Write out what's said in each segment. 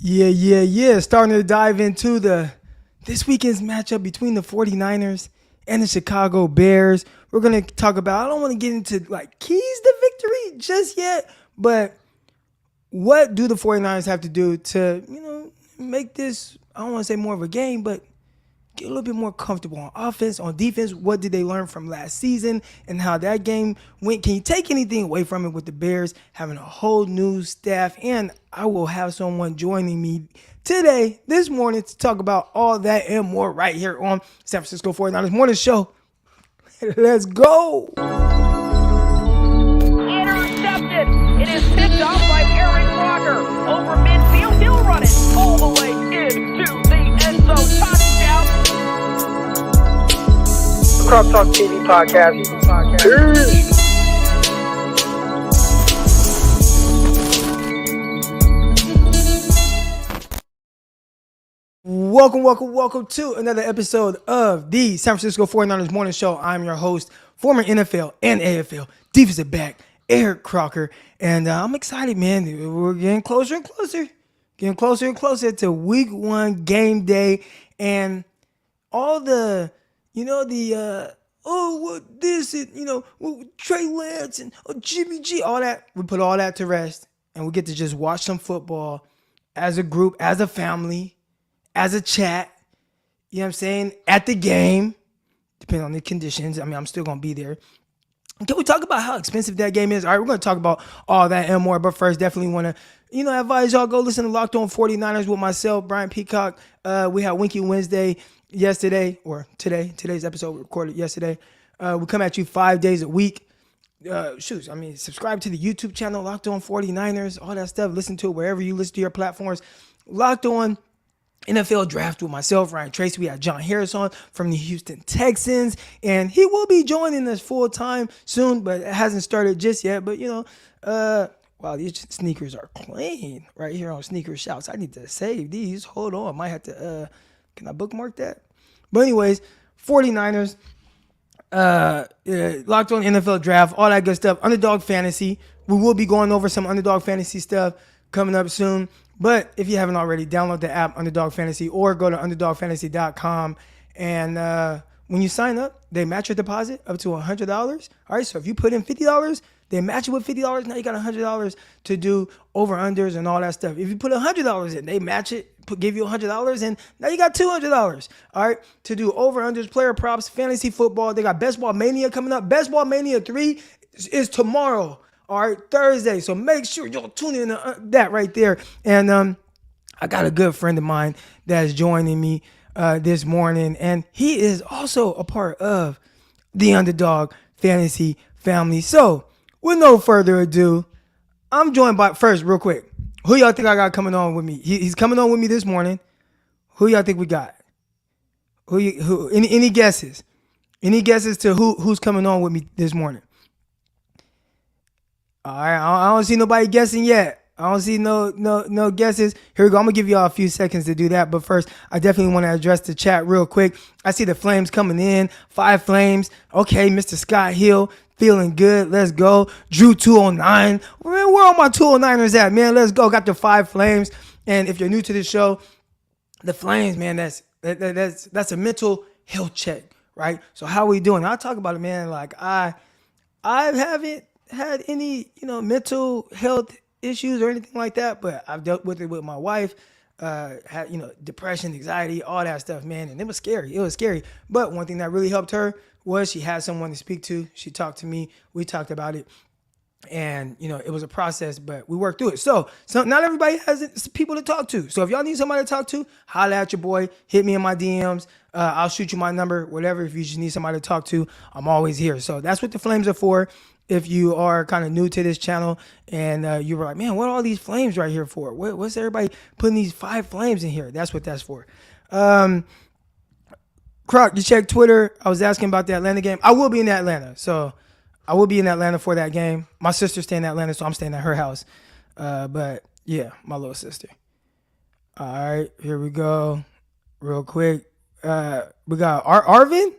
Yeah. Starting to dive into this weekend's matchup between the 49ers and the Chicago Bears. We're going to talk about, I don't want to get into like keys to victory just yet, but what do the 49ers have to do to, make this, I don't want to say more of a game, but get a little bit more comfortable on offense, on defense. What did they learn from last season and how that game went? Can you take anything away from it with the Bears having a whole new staff? And I will have someone joining me this morning, to talk about all that and more right here on San Francisco 49ers Morning Show. Let's go. Intercepted. It is picked off by Eric Walker. Over midfield, he'll run it all the way into the end zone. Touchdown. Crop Talk TV podcast. Peace. Welcome to another episode of the San Francisco 49ers Morning Show. I'm your host, former NFL and AFL defensive back, Eric Crocker. And I'm excited, man. We're getting closer and closer to week one game day. And all the, Trey Lance and Jimmy G, all that, we put all that to rest. And we get to just watch some football as a group, as a family, as a chat, you know what I'm saying, at the game, depending on the conditions. I mean, I'm still going to be there. Can we talk about how expensive that game is? All right, we're going to talk about all that and more. But first, definitely want to, advise y'all go listen to Locked On 49ers with myself, Brian Peacock. We had Winky Wednesday yesterday, or today. Today's episode was recorded yesterday. We come at you 5 days a week. Subscribe to the YouTube channel, Locked On 49ers, all that stuff. Listen to it wherever you listen to your platforms. Locked On NFL Draft with myself, Ryan Tracy. We had John Harris on from the Houston Texans, and he will be joining us full time soon, but it hasn't started just yet. But wow, these sneakers are clean right here on Sneaker Shouts. I need to save these. Hold on, might have to. Can I bookmark that? But anyways, 49ers, Locked On NFL Draft, all that good stuff. Underdog Fantasy. We will be going over some Underdog Fantasy stuff coming up soon. But if you haven't already, download the app Underdog Fantasy or go to underdogfantasy.com. And when you sign up, they match your deposit up to $100. All right, so if you put in $50, they match it with $50. Now you got $100 to do over-unders and all that stuff. If you put $100 in, they match it, give you $100, and now you got $200. All right, to do over-unders, player props, fantasy football. They got Best Ball Mania coming up. Best Ball Mania 3 is tomorrow. All right, Thursday. So make sure you'll tune in to that right there. And I got a good friend of mine that's joining me this morning, and he is also a part of the Underdog Fantasy family. So with no further ado, I'm joined by, first, real quick, who y'all think I got coming on with me? He's coming on with me this morning. Who y'all think we got? Any guesses? Any guesses to who's coming on with me this morning? All right, I don't see nobody guessing yet. I don't see no guesses. Here we go. I'm going to give y'all a few seconds to do that. But first, I definitely want to address the chat real quick. I see the flames coming in. 5 flames. Okay, Mr. Scott Hill, feeling good. Let's go. Drew 209. Where all my 209ers at, man? Let's go. Got the 5 flames. And if you're new to the show, the flames, man, that's a mental health check, right? So how we doing? I'll talk about it, man. Like I haven't had any, mental health issues or anything like that, but I've dealt with it with my wife, had, depression, anxiety, all that stuff, man. And it was scary. But one thing that really helped her was she had someone to speak to. She talked to me. We talked about it. And, it was a process, but we worked through it. So not everybody has people to talk to. So if y'all need somebody to talk to, holla at your boy, hit me in my DMs. I'll shoot you my number, whatever. If you just need somebody to talk to, I'm always here. So that's what the flames are for. If you are kind of new to this channel and you were like, man, what are all these flames right here for? What's everybody putting these 5 flames in here? That's what that's for. Croc, you check Twitter. I was asking about the Atlanta game. I will be in Atlanta. So I will be in Atlanta for that game. My sister's staying in Atlanta, so I'm staying at her house. But yeah, my little sister. All right, here we go. Real quick. We got Arvin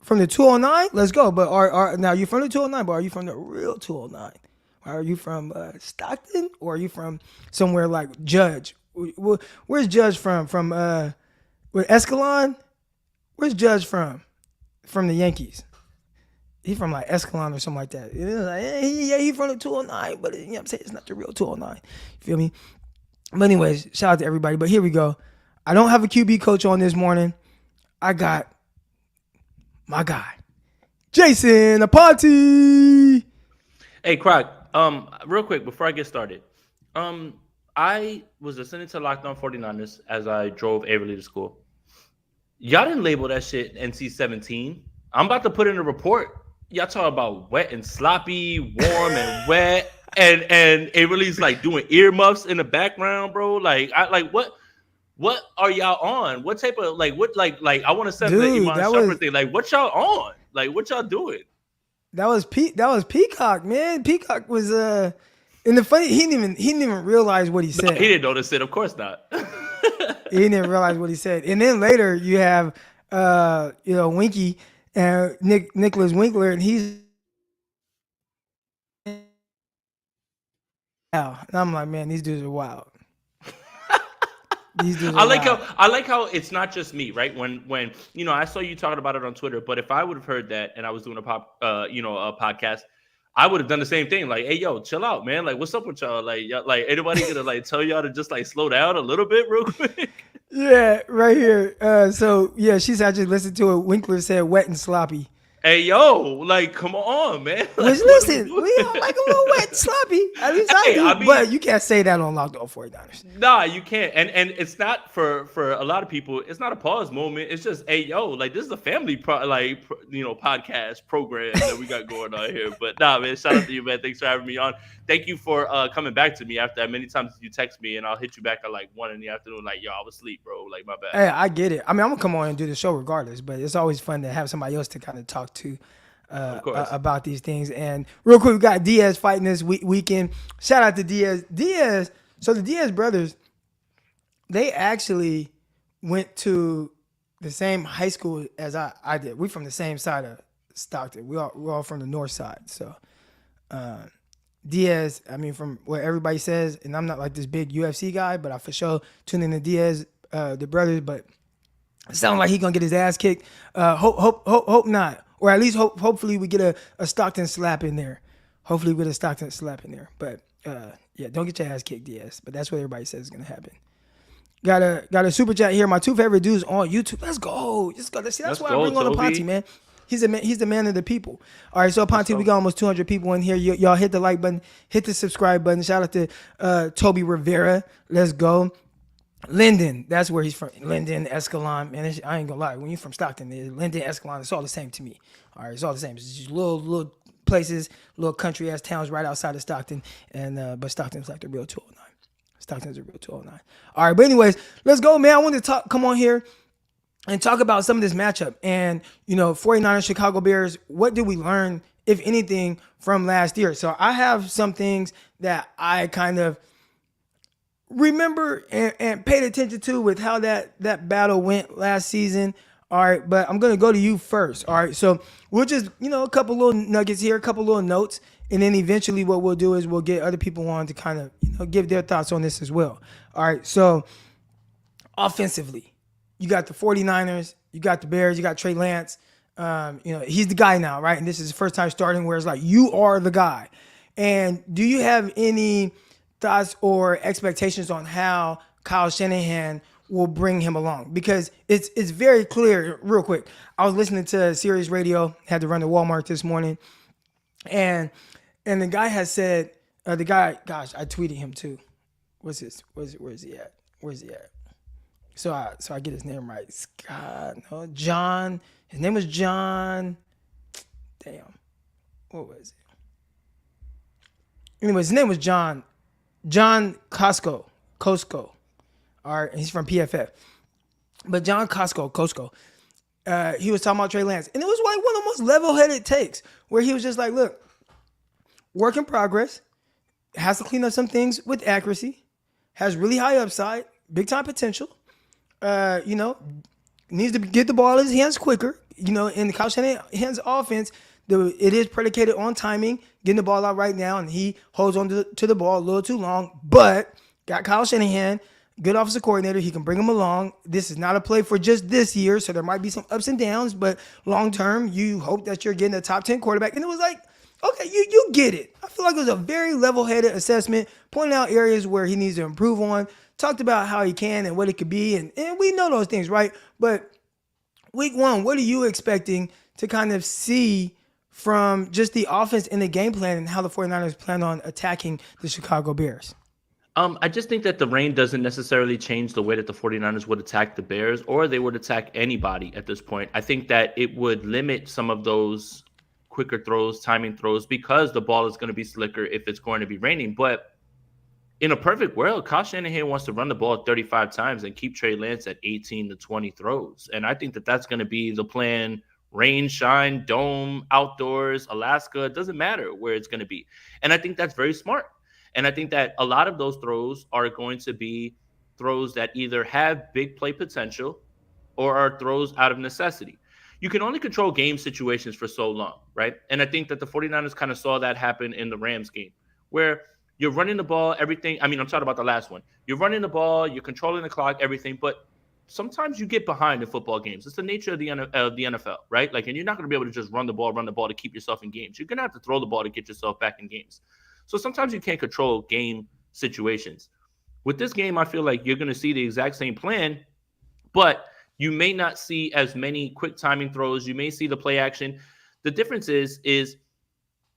from the 209. Let's go. But now you're from the 209, but are you from the real 209? Are you from Stockton, or are you from somewhere like Judge? Where's Judge from? From with Escalon? Where's Judge from? From the Yankees. He from like Escalon or something like that. It was like, he from the 209, but you know what I'm saying? It's not the real 209. You feel me? But anyways, shout out to everybody. But here we go. I don't have a QB coach on this morning. I got my guy, Jason Aponte. Hey, Croc. Real quick before I get started, I was listening to Locked On 49ers as I drove Averly to school. Y'all didn't label that shit NC-17. I'm about to put in a report. Y'all talk about wet and sloppy, warm and wet, and Averly's like doing earmuffs in the background, bro. Like, what are y'all on? What type of like I want to send the Iman Shumpert thing. Like, what y'all on? Like, what y'all doing? That was Peacock, man. Peacock was and the funny he didn't even realize what he said. No, he didn't notice it, of course not. He didn't realize what he said. And then later you have Winky and Nicholas Winkler, and he's wow. And I'm like, man, these dudes are wild. I like how it's not just me, right? When I saw you talking about it on Twitter, but if I would have heard that and I was doing a podcast, I would have done the same thing. Like, hey, yo, chill out, man. Like, what's up with y'all? Like anybody gonna like tell y'all to just like slow down a little bit real quick? Yeah, right here. So yeah, she's actually listened to it. Winkler said wet and sloppy. Hey, yo, like, come on, man. Like, listen, we don't like a little wet and sloppy. At least I do. But you can't say that on Locked On 49ers. Nah, you can't. And it's not for a lot of people. It's not a pause moment. It's just, hey, yo, like, this is a family podcast program that we got going on here. But nah, man, shout out to you, man. Thanks for having me on. Thank you for coming back to me after many times you text me, and I'll hit you back at like 1 in the afternoon. Like, yo, I was asleep, bro. Like, my bad. Hey, I get it. I mean, I'm gonna come on and do the show regardless, but it's always fun to have somebody else to kind of talk to about these things. And real quick, we got Diaz fighting this weekend. Shout out to Diaz. So the Diaz brothers, they actually went to the same high school as I did. We from the same side of Stockton. We're all from the north side. So Diaz, I mean, from what everybody says, and I'm not like this big UFC guy, but I for sure tune in to Diaz, the brothers. But it sounds like he's gonna get his ass kicked. Hope not. Or at least hopefully we get a Stockton slap in there. Hopefully we get a Stockton slap in there. But yeah, don't get your ass kicked, Diaz. But that's what everybody says is gonna happen. Got a super chat here. My two favorite dudes on YouTube. Let's go. Just go. See, that's why I bring on Aponte, man. He's the man of the people. All right, so Aponte, we got almost 200 people in here. Y'all hit the like button, hit the subscribe button. Shout out to Toby Rivera. Let's go. Linden, that's where he's from. Linden, Escalon, man. I ain't gonna lie. When you're from Stockton, Linden, Escalon, it's all the same to me. All right, it's all the same. It's just little places, little country ass towns right outside of Stockton, and but Stockton's like the real 209. Stockton's a real 209. All right, but anyways, let's go, man. I wanted to come on here and talk about some of this matchup. And 49ers, Chicago Bears. What did we learn, if anything, from last year? So I have some things that I kind of remember and paid attention to with how that battle went last season. All right, but I'm going to go to you first. All right, so we'll just, a couple little nuggets here, a couple little notes, and then eventually what we'll do is we'll get other people on to kind of, give their thoughts on this as well. All right, so offensively, you got the 49ers, you got the Bears, you got Trey Lance. He's the guy now, right? And this is his first time starting where it's like, you are the guy. And do you have any thoughts or expectations on how Kyle Shanahan will bring him along? Because it's very clear. Real quick, I was listening to Sirius Radio, had to run to Walmart this morning, and the guy has said, I tweeted him too. Where's he at? So I get his name right. John. His name was John. Damn, what was it? Anyways, his name was John Costco. All right, and he's from PFF. But John Costco, he was talking about Trey Lance. And it was like one of the most level-headed takes where he was just like, look, work in progress, has to clean up some things with accuracy, has really high upside, big-time potential, needs to get the ball in his hands quicker. In the Kyle Shanahan's offense, it is predicated on timing, getting the ball out right now, and he holds on to the ball a little too long. But got Kyle Shanahan, good offensive coordinator. He can bring him along. This is not a play for just this year, so there might be some ups and downs, but long term, you hope that you're getting a top 10 quarterback. And it was like, okay, you get it. I feel like it was a very level-headed assessment, pointing out areas where he needs to improve on, talked about how he can and what it could be, and we know those things, right? But week one, what are you expecting to kind of see from just the offense and the game plan and how the 49ers plan on attacking the Chicago Bears? I just think that the rain doesn't necessarily change the way that the 49ers would attack the Bears or they would attack anybody at this point. I think that it would limit some of those quicker throws, timing throws, because the ball is going to be slicker if it's going to be raining. But in a perfect world, Kyle Shanahan wants to run the ball 35 times and keep Trey Lance at 18 to 20 throws. And I think that that's going to be the plan. Rain, shine, dome, outdoors, Alaska, it doesn't matter where it's going to be. And I think that's very smart. And I think that a lot of those throws are going to be throws that either have big play potential or are throws out of necessity. You can only control game situations for so long, right? And I think that the 49ers kind of saw that happen in the Rams game, where you're running the ball, everything. I mean, I'm talking about the last one. You're running the ball, you're controlling the clock, everything, but sometimes you get behind in football games. It's the nature of the NFL, right? Like, and you're not going to be able to just run the ball to keep yourself in games. You're going to have to throw the ball to get yourself back in games. So sometimes you can't control game situations. With this game, I feel like you're going to see the exact same plan, but you may not see as many quick timing throws. You may see the play action. The difference is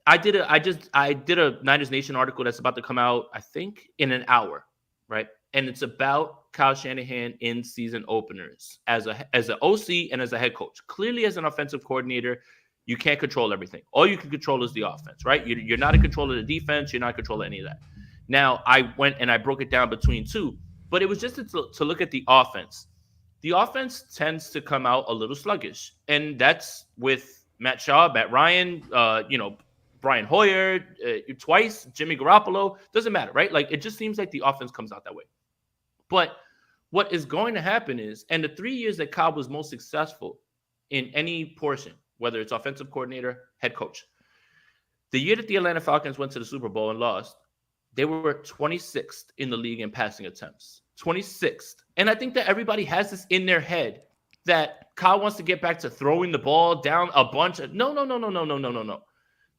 I did a Niners Nation article that's about to come out, I think, in an hour, right? And it's about Kyle Shanahan in season openers as an OC and as a head coach. Clearly, as an offensive coordinator, you can't control everything. All you can control is the offense, right? You're not in control of the defense. You're not in control of any of that. Now, I went and I broke it down between two, but it was just to look at the offense. The offense tends to come out a little sluggish, and that's with Matt Shaw, Matt Ryan, Brian Hoyer, twice, Jimmy Garoppolo. Doesn't matter, right? Like, it just seems like the offense comes out that way. But what is going to happen is, and the 3 years that Kyle was most successful in any portion, whether it's offensive coordinator, head coach, the year that the Atlanta Falcons went to the Super Bowl and lost, they were 26th in the league in passing attempts. 26th. And I think that everybody has this in their head that Kyle wants to get back to throwing the ball down a bunch of no.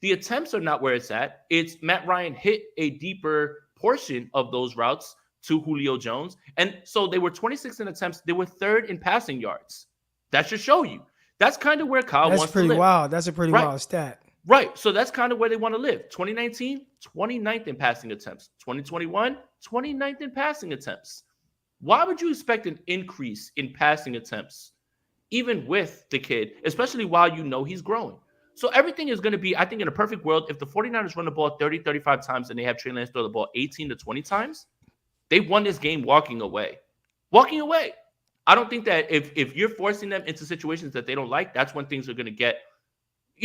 The attempts are not where it's at. It's Matt Ryan hit a deeper portion of those routes to Julio Jones. And so they were 26 in attempts. They were third in passing yards. That should show you. That's kind of where Kyle wants to live. That's pretty wild. That's a pretty wild stat. Right. So that's kind of where they want to live. 2019, 29th in passing attempts. 2021, 29th in passing attempts. Why would you expect an increase in passing attempts, even with the kid, especially while you know he's growing? So everything is going to be, I think, in a perfect world, if the 49ers run the ball 30, 35 times and they have Trey Lance throw the ball 18 to 20 times, they won this game walking away. Walking away. I don't think that if you're forcing them into situations that they don't like, that's when things are going to get,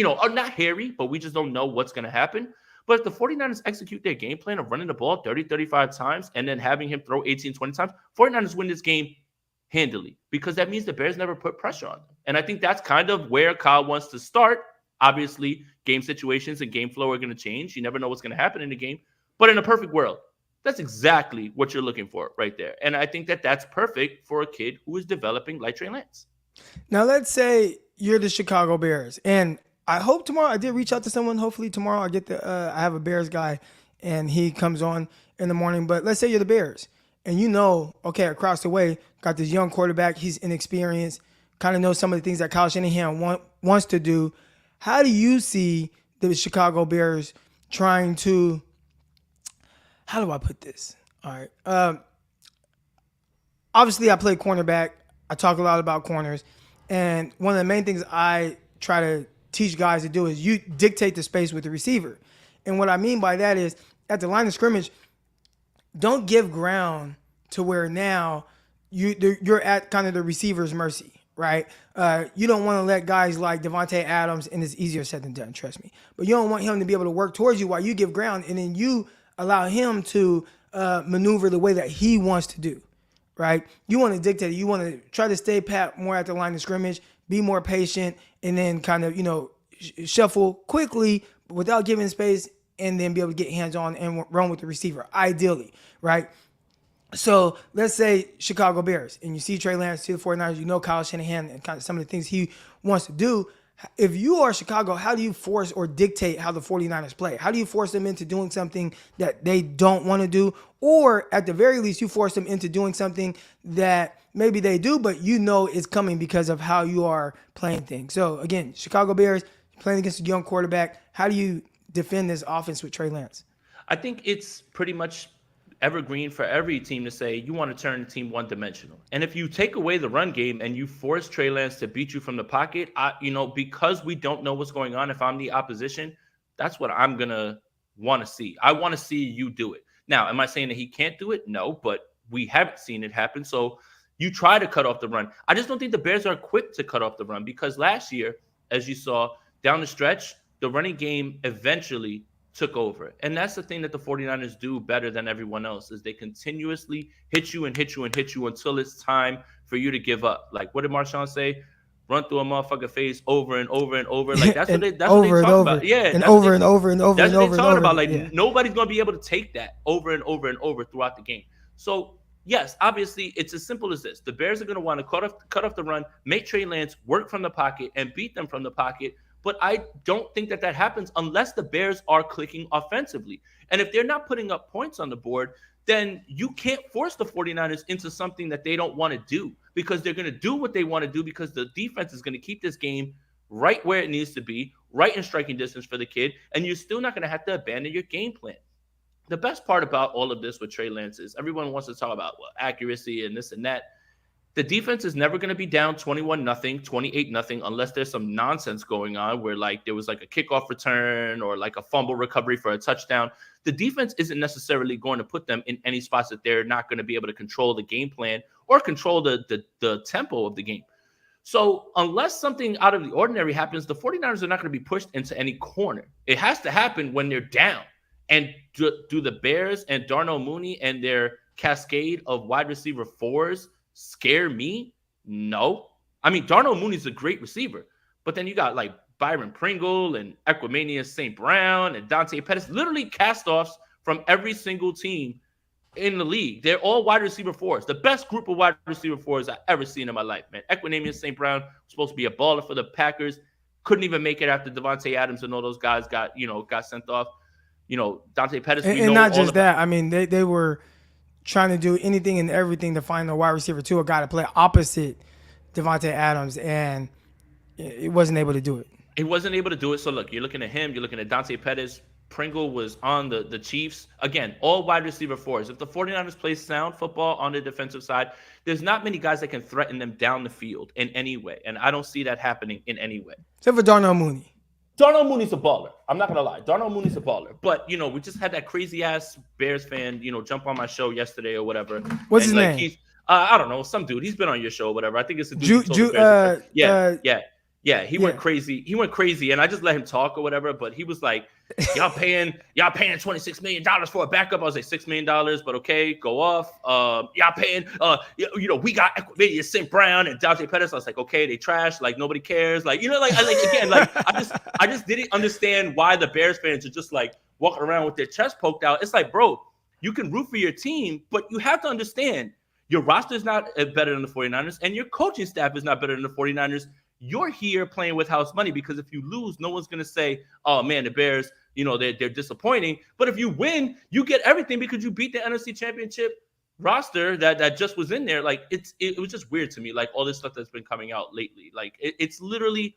are not hairy, but we just don't know what's going to happen. But if the 49ers execute their game plan of running the ball 30, 35 times and then having him throw 18, 20 times, 49ers win this game handily, because that means the Bears never put pressure on them. And I think that's kind of where Kyle wants to start. Obviously, game situations and game flow are going to change. You never know what's going to happen in the game. But in a perfect world, that's exactly what you're looking for right there. And I think that that's perfect for a kid who is developing like Trey Lance. Now, let's say you're the Chicago Bears, and I hope tomorrow, I did reach out to someone. Hopefully tomorrow I have a Bears guy and he comes on in the morning. But let's say you're the Bears and okay, across the way, got this young quarterback. He's inexperienced, kind of knows some of the things that Kyle Shanahan wants to do. How do you see the Chicago Bears trying to, how do I put this? All right. Obviously I play cornerback. I talk a lot about corners. And one of the main things I try to teach guys to do is you dictate the space with the receiver. And what I mean by that is at the line of scrimmage, don't give ground to where now you're at kind of the receiver's mercy, right? You don't want to let guys like Devontae Adams, and it's easier said than done, trust me. But you don't want him to be able to work towards you while you give ground, and then you allow him to maneuver the way that he wants to do, right? You want to dictate it. You want to try to stay pat more at the line of scrimmage, be more patient, and then kind of, shuffle quickly without giving space, and then be able to get hands-on and run with the receiver, ideally, right? So let's say Chicago Bears, and you see Trey Lance to the 49ers, you know Kyle Shanahan and kind of some of the things he wants to do. If you are Chicago, how do you force or dictate how the 49ers play? How do you force them into doing something that they don't want to do? Or at the very least, you force them into doing something that maybe they do, but you know is coming because of how you are playing things. So again, Chicago Bears, playing against a young quarterback, how do you defend this offense with Trey Lance? I think it's pretty much evergreen for every team to say you want to turn the team one dimensional. And if you take away the run game and you force Trey Lance to beat you from the pocket, because we don't know what's going on, if I'm the opposition, that's what I'm going to want to see. I want to see you do it. Now, am I saying that he can't do it? No, but we haven't seen it happen. So you try to cut off the run. I just don't think the Bears are equipped to cut off the run because last year, as you saw down the stretch, the running game eventually took over. And that's the thing that the 49ers do better than everyone else is they continuously hit you and hit you and hit you until it's time for you to give up. Like what did Marshawn say? Run through a motherfucker face over and over and over. Like that's what they talk about. Yeah. And over and over and over that's and what over they and talk over. about. Like Yeah. nobody's gonna be able to take that over and over and over throughout the game. So yes, obviously it's as simple as this. The Bears are gonna want to cut off the run, make Trey Lance work from the pocket and beat them from the pocket. But I don't think that happens unless the Bears are clicking offensively. And if they're not putting up points on the board, then you can't force the 49ers into something that they don't want to do because they're going to do what they want to do because the defense is going to keep this game right where it needs to be, right in striking distance for the kid, and you're still not going to have to abandon your game plan. The best part about all of this with Trey Lance is everyone wants to talk about accuracy and this and that. The defense is never going to be down 21-0, 28-0 unless there's some nonsense going on where like there was like a kickoff return or like a fumble recovery for a touchdown. The defense isn't necessarily going to put them in any spots that they're not going to be able to control the game plan or control the tempo of the game. So unless something out of the ordinary happens, the 49ers are not going to be pushed into any corner. It has to happen when they're down. And do the Bears and Darnell Mooney and their cascade of wide receiver fours scare me? No. I mean, Darnell Mooney's a great receiver, but then you got like Byron Pringle and Equimanius St. Brown and Dante Pettis, literally cast-offs from every single team in the league. They're all wide receiver fours, the best group of wide receiver fours I've ever seen in my life, man. Equimanius St. Brown was supposed to be a baller for the Packers, couldn't even make it after Devontae Adams and all those guys got sent off. Dante Pettis. And not just that. I mean, they were trying to do anything and everything to find a wide receiver to a guy to play opposite Devontae Adams, and it wasn't able to do it. He wasn't able to do it. So look, you're looking at him. You're looking at Dante Pettis. Pringle was on the Chiefs. Again, all wide receiver fours. If the 49ers play sound football on the defensive side, there's not many guys that can threaten them down the field in any way. And I don't see that happening in any way. Except for Darnell Mooney. Darnell Mooney's a baller. I'm not gonna lie. Darnell Mooney's a baller. But we just had that crazy ass Bears fan, jump on my show yesterday or whatever. What's his name? I don't know, some dude. He's been on your show or whatever. I think it's a dude. Yeah. He went crazy. He went crazy, and I just let him talk or whatever. But he was like, "Y'all paying $26 million for a backup." I was like, $6 million, but okay, go off. Y'all paying. We got Equimanius St. Brown and Dante Pettis. I was like, okay, they trash. Like nobody cares. Like I just didn't understand why the Bears fans are just like walking around with their chest poked out. It's like, bro, you can root for your team, but you have to understand your roster is not better than the 49ers, and your coaching staff is not better than the 49ers. You're here playing with house money because if you lose, no one's going to say, oh, man, the Bears, they're disappointing. But if you win, you get everything because you beat the NFC Championship roster that just was in there. Like, it was just weird to me, like all this stuff that's been coming out lately. Like, it's literally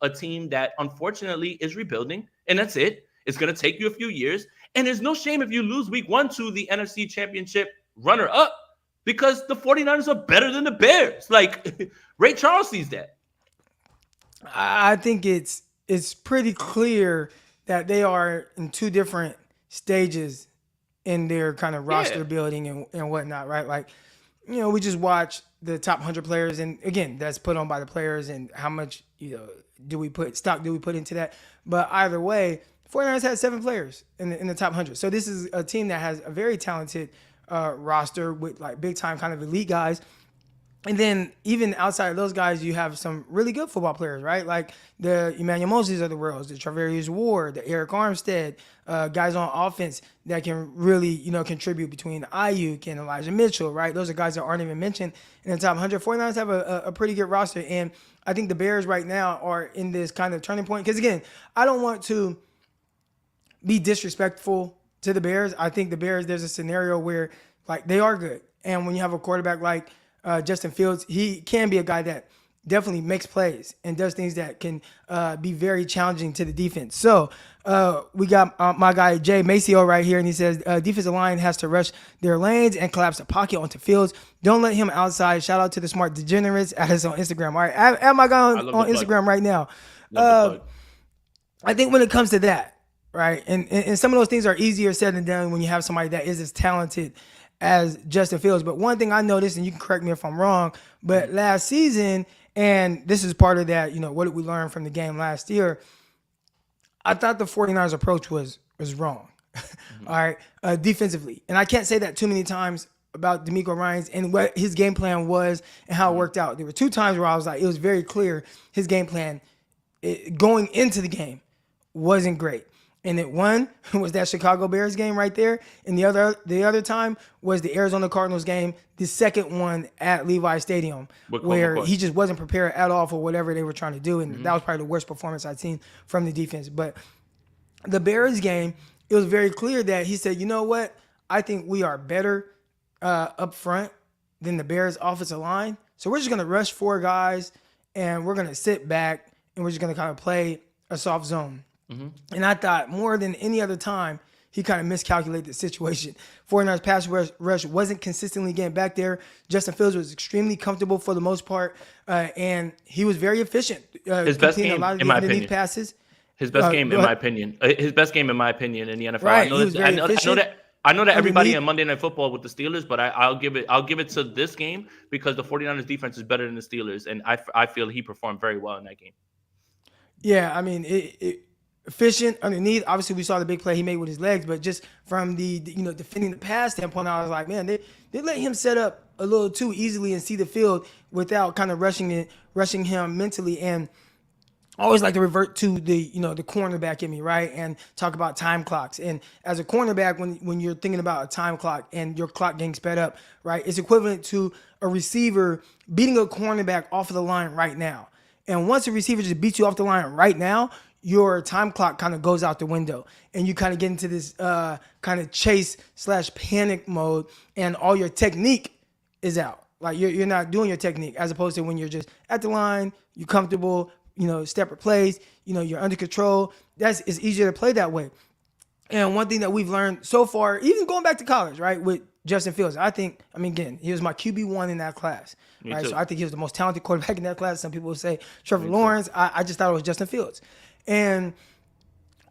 a team that, unfortunately, is rebuilding, and that's it. It's going to take you a few years. And there's no shame if you lose week 1 to the NFC Championship runner-up because the 49ers are better than the Bears. Like, Ray Charles sees that. I think it's pretty clear that they are in two different stages in their kind of roster building and whatnot, right? Like, we just watch the top 100 players, and again, that's put on by the players and how much do we put into that. But either way, 49ers had 7 players in the top 100. So this is a team that has a very talented roster with like big time kind of elite guys. And then even outside of those guys, you have some really good football players, right? Like the Emmanuel Moses of the world, the Travarius Ward, the Eric Armstead, guys on offense that can really, contribute between Ayuk and Elijah Mitchell, right? Those are guys that aren't even mentioned in the top 100. 49ers have a pretty good roster. And I think the Bears right now are in this kind of turning point. Because, again, I don't want to be disrespectful to the Bears. I think the Bears, there's a scenario where, like, they are good. And when you have a quarterback like Justin Fields, he can be a guy that definitely makes plays and does things that can be very challenging to the defense. So we got my guy Jay Maceo right here, and he says defensive line has to rush their lanes and collapse the pocket onto Fields. Don't let him outside. Shout out to the smart degenerates. Add us on Instagram. All right, add my guy on Instagram right now. I think when it comes to that, right, and some of those things are easier said than done when you have somebody that is as talented as Justin Fields. But one thing I noticed, and you can correct me if I'm wrong, but last season, and this is part of that, what did we learn from the game last year? I thought the 49ers approach was wrong, all right, defensively. And I can't say that too many times about DeMeco Ryans and what his game plan was and how it worked out. There were 2 times where I was like, it was very clear his game plan going into the game wasn't great. And one was that Chicago Bears game right there. And the other time was the Arizona Cardinals game, the second one at Levi Stadium, where he just wasn't prepared at all for whatever they were trying to do. And that was probably the worst performance I'd seen from the defense. But the Bears game, it was very clear that he said, you know what? I think we are better up front than the Bears offensive line. So we're just going to rush 4 guys, and we're going to sit back, and we're just going to kind of play a soft zone. And I thought more than any other time, he kind of miscalculated the situation. 49ers pass rush wasn't consistently getting back there. Justin Fields was extremely comfortable for the most part, and he was very efficient. His best game, in my opinion. Passes. His best game, in my opinion. His best game, in my opinion, in the NFL. Right, he was very efficient. I know that everybody in Monday Night Football with the Steelers, but I'll give it to this game because the 49ers defense is better than the Steelers, and I feel he performed very well in that game. Yeah, I mean, efficient underneath. Obviously, we saw the big play he made with his legs, but just from the defending the pass standpoint, I was like, man, they let him set up a little too easily and see the field without kind of rushing him mentally. And I always like to revert to the cornerback in me, right, and talk about time clocks. And as a cornerback, when you're thinking about a time clock and your clock getting sped up, right, it's equivalent to a receiver beating a cornerback off of the line right now. And once a receiver just beats you off the line right now, your time clock kind of goes out the window, and you kind of get into this kind of chase/panic mode, and all your technique is out. Like you're not doing your technique, as opposed to when you're just at the line, you're comfortable, step or plays, you're under control. It's easier to play that way. And one thing that we've learned so far, even going back to college, right, with Justin Fields, again, he was my QB1 in that class, right? So I think he was the most talented quarterback in that class. Some people would say Trevor Lawrence. I just thought it was Justin Fields. And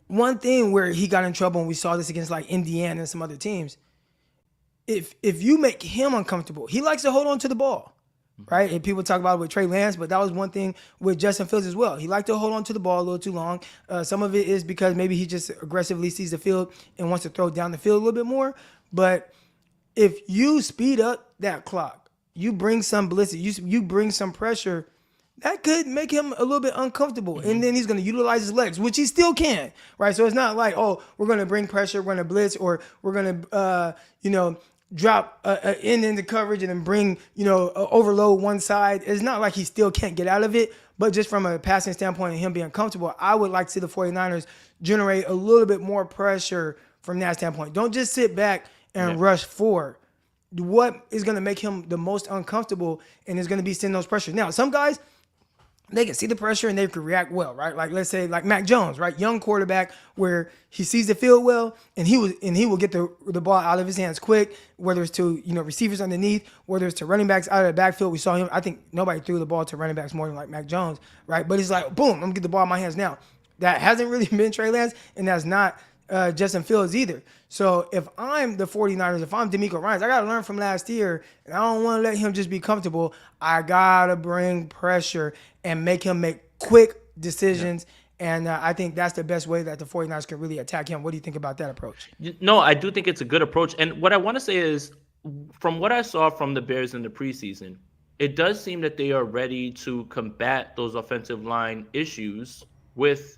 one thing where he got in trouble, and we saw this against like Indiana and some other teams, if you make him uncomfortable, he likes to hold on to the ball, right? And people talk about it with Trey Lance, but that was one thing with Justin Fields as well. He liked to hold on to the ball a little too long. Some of it is because maybe he just aggressively sees the field and wants to throw down the field a little bit more. But if you speed up that clock, you bring some blitzing, you bring some pressure, that could make him a little bit uncomfortable. And then he's going to utilize his legs, which he still can, right? So it's not like, oh, we're going to bring pressure, we're going to blitz, or we're going to, drop into coverage and then bring, overload one side. It's not like he still can't get out of it. But just from a passing standpoint and him being comfortable, I would like to see the 49ers generate a little bit more pressure from that standpoint. Don't just sit back and rush forward. What is going to make him the most uncomfortable and is going to be sending those pressures. Now, some guys, they can see the pressure and they can react well, right? Like let's say like Mac Jones, right? Young quarterback where he sees the field well and he will get the ball out of his hands quick, whether it's to, receivers underneath, whether it's to running backs out of the backfield. We saw him. I think nobody threw the ball to running backs more than like Mac Jones, right? But he's like, boom, I'm gonna get the ball in my hands now. That hasn't really been Trey Lance, and that's not Justin Fields either. So if I'm the 49ers, if I'm DeMeco Ryans, I got to learn from last year, and I don't want to let him just be comfortable. I got to bring pressure and make him make quick decisions. And I think that's the best way that the 49ers can really attack him. What do you think about that approach? No, I do think it's a good approach. And what I want to say is, from what I saw from the Bears in the preseason, it does seem that they are ready to combat those offensive line issues with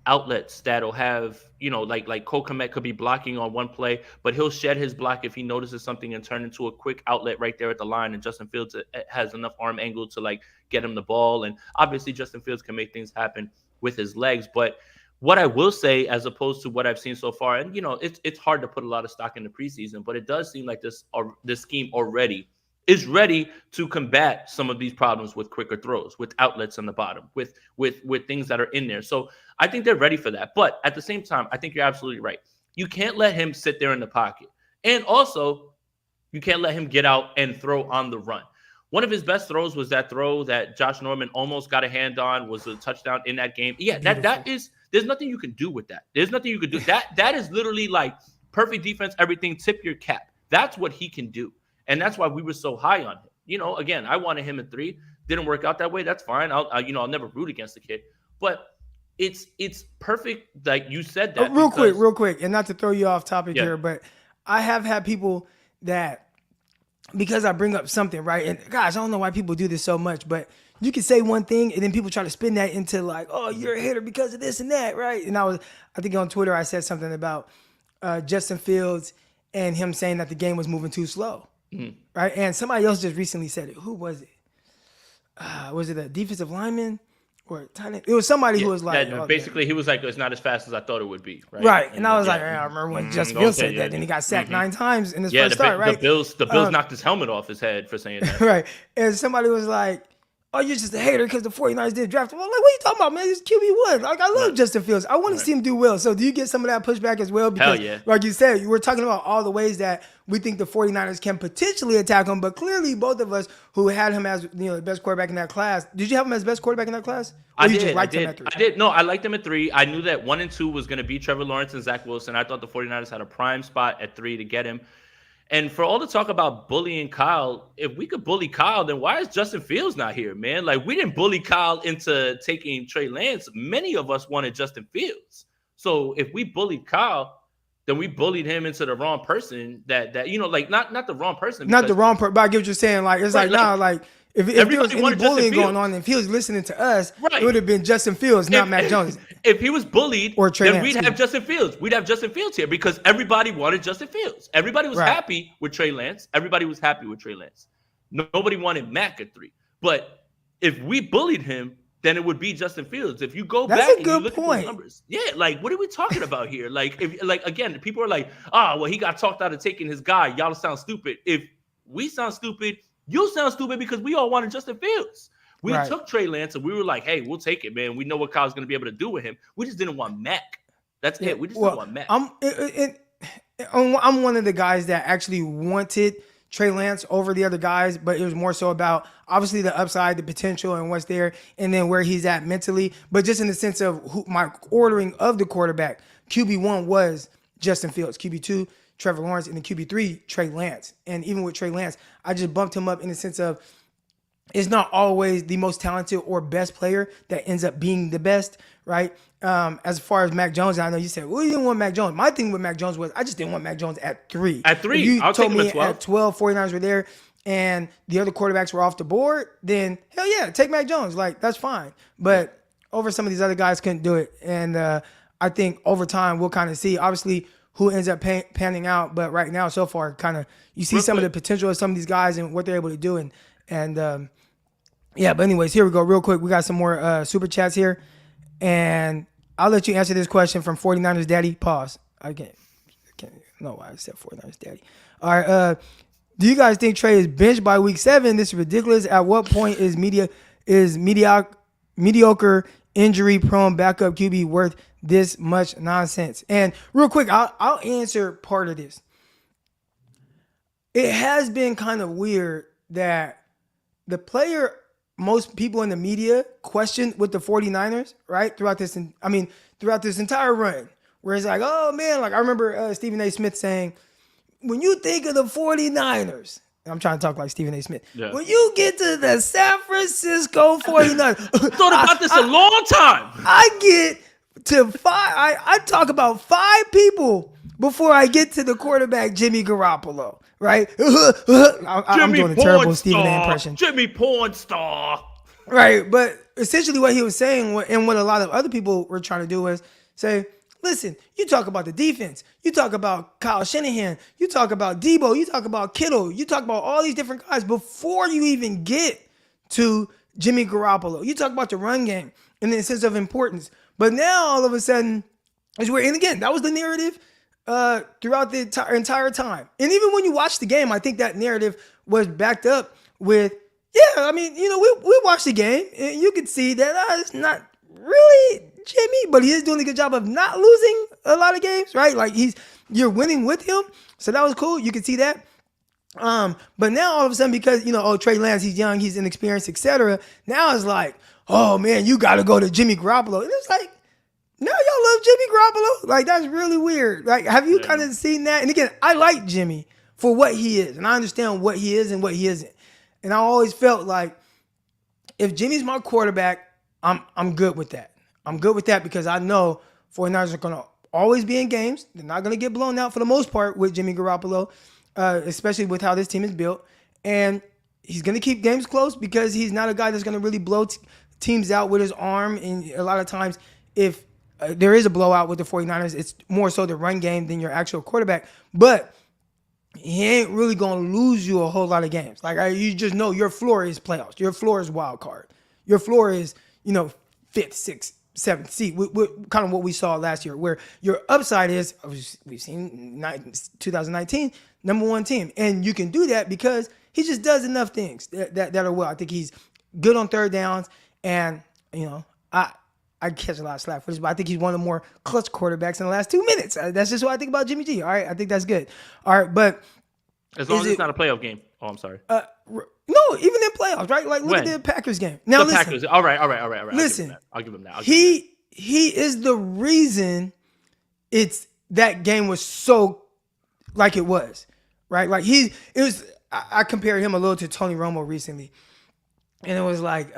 outlets that'll have, like Cole Kmet could be blocking on one play, but he'll shed his block if he notices something and turn into a quick outlet right there at the line. And Justin Fields has enough arm angle to like get him the ball. And obviously Justin Fields can make things happen with his legs. But what I will say, as opposed to what I've seen so far, and it's hard to put a lot of stock in the preseason, but it does seem like this scheme already is ready to combat some of these problems with quicker throws, with outlets on the bottom, with things that are in there. So I think they're ready for that. But at the same time, I think you're absolutely right. You can't let him sit there in the pocket. And also, you can't let him get out and throw on the run. One of his best throws was that throw that Josh Norman almost got a hand on, was a touchdown in that game. Yeah, that is, there's nothing you can do with that. There's nothing you can do. That is literally like perfect defense, everything, tip your cap. That's what he can do. And that's why we were so high on him. Again, I wanted him at 3. Didn't work out that way. That's fine. I'll never root against the kid. But it's perfect. Like you said that. Real quick, and not to throw you off topic here, but I have had people that, because I bring up something, right? And gosh, I don't know why people do this so much, but you can say one thing and then people try to spin that into like, oh, you're a hater because of this and that, right? And I think on Twitter I said something about Justin Fields and him saying that the game was moving too slow. Mm-hmm. Right, and somebody else just recently said it. Who was it? Was it a defensive lineman or a tight end? It was somebody who was like, basically, he was like, "It's not as fast as I thought it would be." Right, right. And I was like, I remember when Justin Fields said that. Then he got sacked 9 times in his first start. Right, the Bills knocked his helmet off his head for saying that. Right, and somebody was like, oh, you're just a hater because the 49ers didn't draft him. I'm like, what are you talking about, man? He's QB1. Like, I love Justin Fields. I want to see him do well. So do you get some of that pushback as well? Because, like you said, you were talking about all the ways that we think the 49ers can potentially attack him, but clearly both of us who had him as the best quarterback in that class, did you have him as best quarterback in that class? I did. I did. No, I liked him at 3. I knew that 1 and 2 was going to be Trevor Lawrence and Zach Wilson. I thought the 49ers had a prime spot at 3 to get him. And for all the talk about bullying Kyle, if we could bully Kyle, then why is Justin Fields not here, man? Like, we didn't bully Kyle into taking Trey Lance. Many of us wanted Justin Fields. So if we bullied Kyle, then we bullied him into the wrong person. That like not the wrong person. Not the wrong person, but I get what you're saying. Like, it's right, like if there was any bullying going on and if he was listening to us, it would have been Justin Fields, not Mac Jones. If he was bullied, or Trey then Lance, we'd have Justin Fields. We'd have Justin Fields here because everybody wanted Justin Fields. Everybody was happy with Trey Lance. Nobody wanted Mac at 3. But if we bullied him, then it would be Justin Fields. If you go back and you look at the numbers, like, what are we talking about here? Like, again, people are like, well, he got talked out of taking his guy. Y'all sound stupid. If we sound stupid, you sound stupid because we all wanted Justin Fields. We took Trey Lance and we were like, hey, we'll take it, man. We know what Kyle's going to be able to do with him. We just didn't want Mac. That's it. We just didn't want Mac. I'm one of the guys that actually wanted Trey Lance over the other guys, but it was more so about obviously the upside, the potential, and what's there, and then where he's at mentally. But just in the sense of my ordering of the quarterback, QB1 was Justin Fields, QB2 Trevor Lawrence, and then QB3 Trey Lance. And even with Trey Lance, I just bumped him up in the sense of it's not always the most talented or best player that ends up being the best, right? As far as Mac Jones, I know you said, well, you didn't want Mac Jones. My thing with Mac Jones was I just didn't want Mac Jones at 3. At 3, if you I'll told take him me at 12. At 12, 49ers were there, and the other quarterbacks were off the board, then hell yeah, take Mac Jones. Like, that's fine. But over some of these other guys couldn't do it. And I think over time we'll kind of see, obviously, who ends up panning out. But right now, so far, kind of you see some of the potential of some of these guys and what they're able to do. And yeah, but anyways, here we go real quick. We got some more super chats here. And I'll let you answer this question from 49ers Daddy. Pause. I can't know why I said 49ers Daddy. All right. Do you guys think Trey is benched by week 7? This is ridiculous. At what point is mediocre injury prone backup QB worth this much nonsense? And real quick, I'll answer part of this. It has been kind of weird that the player most people in the media questioned with the 49ers, right? Throughout this entire run, where it's like, oh man, like I remember Stephen A. Smith saying, when you think of the 49ers, I'm trying to talk like Stephen A. Smith. Yeah. When you get to the San Francisco 49ers, thought about this a long time. I get to 5. I talk about 5 people before I get to the quarterback, Jimmy Garoppolo, right? I'm Jimmy doing a terrible Porn Stephen A. Star. impression. Jimmy Porn Star. Right, but essentially what he was saying, and what a lot of other people were trying to do was say, listen, you talk about the defense, you talk about Kyle Shanahan, you talk about Debo, you talk about Kittle, you talk about all these different guys before you even get to Jimmy Garoppolo. You talk about the run game in the sense of importance. But now all of a sudden, is where, and again, that was the narrative throughout the entire time. And even when you watch the game, I think that narrative was backed up with, yeah, I mean, we watched the game, and you could see that it's not really Jimmy, but he is doing a good job of not losing a lot of games, right? Like you're winning with him, so that was cool. You could see that. But now all of a sudden, because Trey Lance, he's young, he's inexperienced, etc. Now it's like, oh man, you got to go to Jimmy Garoppolo, and it's like, no, y'all love Jimmy Garoppolo. Like that's really weird. Like, have you kind of seen that? And again, I like Jimmy for what he is, and I understand what he is and what he isn't. And I always felt like if Jimmy's my quarterback, I'm good with that. I'm good with that because I know 49ers are going to always be in games. They're not going to get blown out for the most part with Jimmy Garoppolo, especially with how this team is built. And he's going to keep games close because he's not a guy that's going to really blow teams out with his arm. And a lot of times, if there is a blowout with the 49ers, it's more so the run game than your actual quarterback. But he ain't really going to lose you a whole lot of games. Like, you just know your floor is playoffs. Your floor is wild card. Your floor is, 5th, 6th, 7th seed. Kind of what we saw last year, where your upside is, we've seen 2019, number one team. And you can do that because he just does enough things that are well. I think he's good on third downs. And, I catch a lot of slack for this, but I think he's one of the more clutch quarterbacks in the last 2 minutes. That's just what I think about Jimmy G. All right, I think that's good. All right, but as long as it's not a playoff game. Oh, I'm sorry. No, even in playoffs, right? Like look at the Packers game. Now the Packers. All right. Listen, I'll give him that. He is the reason that game was so like it was, right? Like I compared him a little to Tony Romo recently, and it was like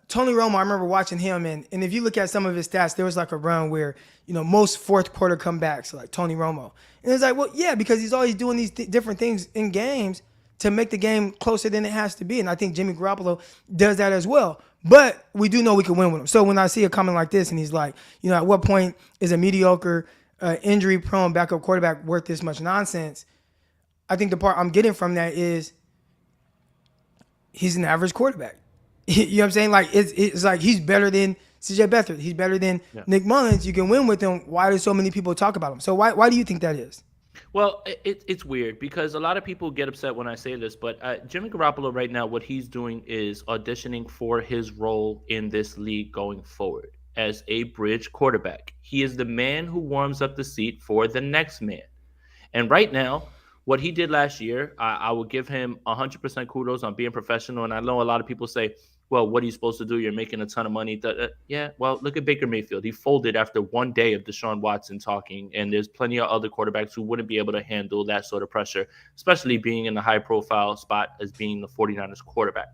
Tony Romo, I remember watching him, and if you look at some of his stats, there was like a run where, most fourth quarter comebacks, like Tony Romo. And it's like, well, yeah, because he's always doing these different things in games to make the game closer than it has to be. And I think Jimmy Garoppolo does that as well. But we do know we can win with him. So when I see a comment like this, and he's like, at what point is a mediocre, injury-prone backup quarterback worth this much nonsense? I think the part I'm getting from that is he's an average quarterback. You know what I'm saying? Like it's like he's better than CJ Beathard. He's better than Nick Mullins. You can win with him. Why do so many people talk about him? So why do you think that is? Well, it's weird because a lot of people get upset when I say this, but Jimmy Garoppolo right now, what he's doing is auditioning for his role in this league going forward as a bridge quarterback. He is the man who warms up the seat for the next man. And right now, what he did last year, I will give him 100% kudos on being professional. And I know a lot of people say, well, what are you supposed to do? You're making a ton of money. Yeah, well, look at Baker Mayfield. He folded after one day of Deshaun Watson talking, and there's plenty of other quarterbacks who wouldn't be able to handle that sort of pressure, especially being in a high-profile spot as being the 49ers quarterback.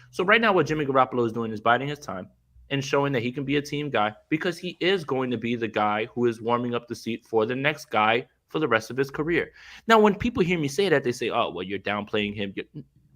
So right now what Jimmy Garoppolo is doing is biding his time and showing that he can be a team guy because he is going to be the guy who is warming up the seat for the next guy for the rest of his career. Now, when people hear me say that, they say, oh, well, you're downplaying him.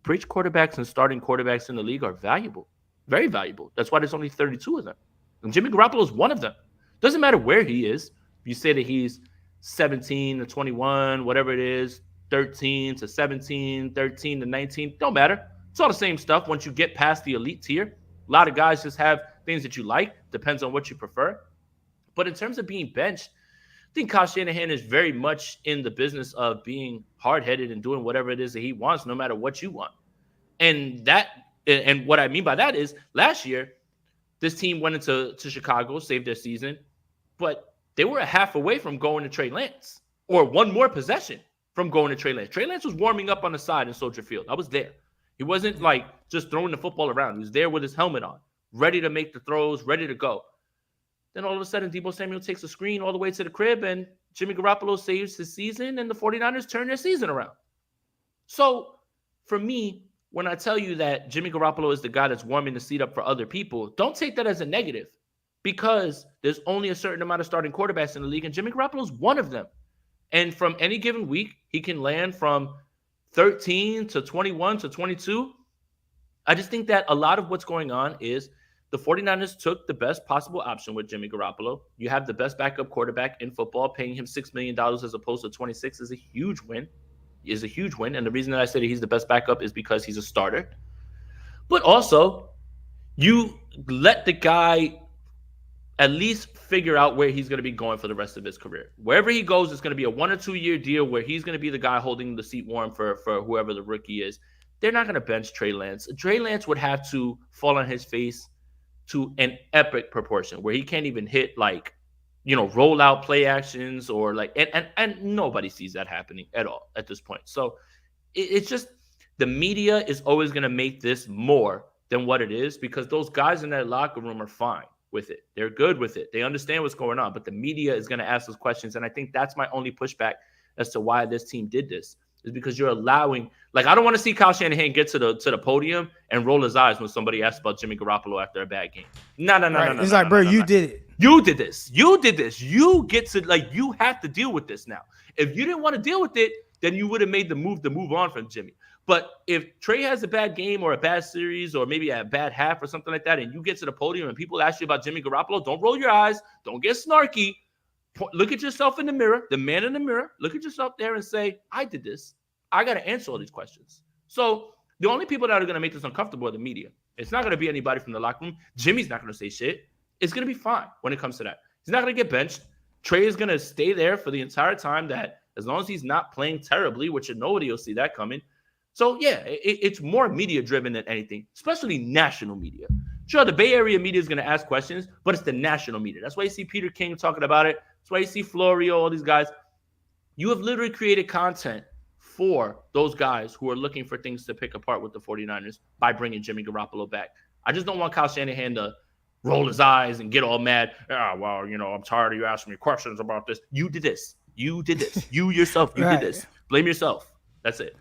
Bridge quarterbacks and starting quarterbacks in the league are valuable, very valuable. That's why there's only 32 of them. And Jimmy Garoppolo is one of them. Doesn't matter where he is. If you say that he's 17 to 21, whatever it is, 13 to 17, 13 to 19, don't matter. It's all the same stuff once you get past the elite tier. A lot of guys just have things that you like. Depends on what you prefer. But in terms of being benched, I think Kyle Shanahan is very much in the business of being hard-headed and doing whatever it is that he wants, no matter what you want. And what I mean by that is last year, this team went into Chicago, saved their season, but they were a half away from going to Trey Lance or one more possession from going to Trey Lance. Trey Lance was warming up on the side in Soldier Field. I was there. He wasn't like just throwing the football around. He was there with his helmet on, ready to make the throws, ready to go. Then all of a sudden, Deebo Samuel takes a screen all the way to the crib, and Jimmy Garoppolo saves his season, and the 49ers turn their season around. So, for me, when I tell you that Jimmy Garoppolo is the guy that's warming the seat up for other people, don't take that as a negative. because there's only a certain amount of starting quarterbacks in the league, and Jimmy Garoppolo is one of them. And from any given week, he can land from 13 to 21 to 22. I just think that a lot of what's going on is the 49ers took the best possible option with Jimmy Garoppolo. You have the best backup quarterback in football. Paying him $6 million as opposed to 26 is a huge win. And the reason that I say that he's the best backup is because he's a starter. But also, you let the guy at least figure out where he's going to be going for the rest of his career. Wherever he goes, it's going to be a 1 or 2 year deal where he's going to be the guy holding the seat warm for whoever the rookie is. They're not going to bench Trey Lance. Trey Lance would have to fall on his face to an epic proportion where he can't even hit roll out play actions or and nobody sees that happening at all at this point. So it's just the media is always going to make this more than what it is because those guys in that locker room are fine with it. They're good with it. They understand what's going on, but the media is going to ask those questions. And I think that's my only pushback as to why this team did this. Is because you're allowing, I don't want to see Kyle Shanahan get to the podium and roll his eyes when somebody asks about Jimmy Garoppolo after a bad game. No. It's like, bro, you did it. You did this. You did this. You get to, you have to deal with this now. If you didn't want to deal with it, then you would have made the move to move on from Jimmy. But if Trey has a bad game or a bad series or maybe a bad half or something like that, and you get to the podium and people ask you about Jimmy Garoppolo, don't roll your eyes. Don't get snarky. Look at yourself in the mirror, the man in the mirror. Look at yourself there and say, I did this. I got to answer all these questions. So the only people that are going to make this uncomfortable are the media. It's not going to be anybody from the locker room. Jimmy's not going to say shit. It's going to be fine when it comes to that. He's not going to get benched. Trey is going to stay there for the entire time that as long as he's not playing terribly, which nobody will see that coming. So, yeah, it's more media-driven than anything, especially national media. Sure, the Bay Area media is going to ask questions, but it's the national media. That's why you see Peter King talking about it. That's why you see Florio, all these guys. You have literally created content for those guys who are looking for things to pick apart with the 49ers by bringing Jimmy Garoppolo back. I just don't want Kyle Shanahan to roll his eyes and get all mad. I'm tired of you asking me questions about this. You did this. You did this. You yourself, you did this. Blame yourself. That's it.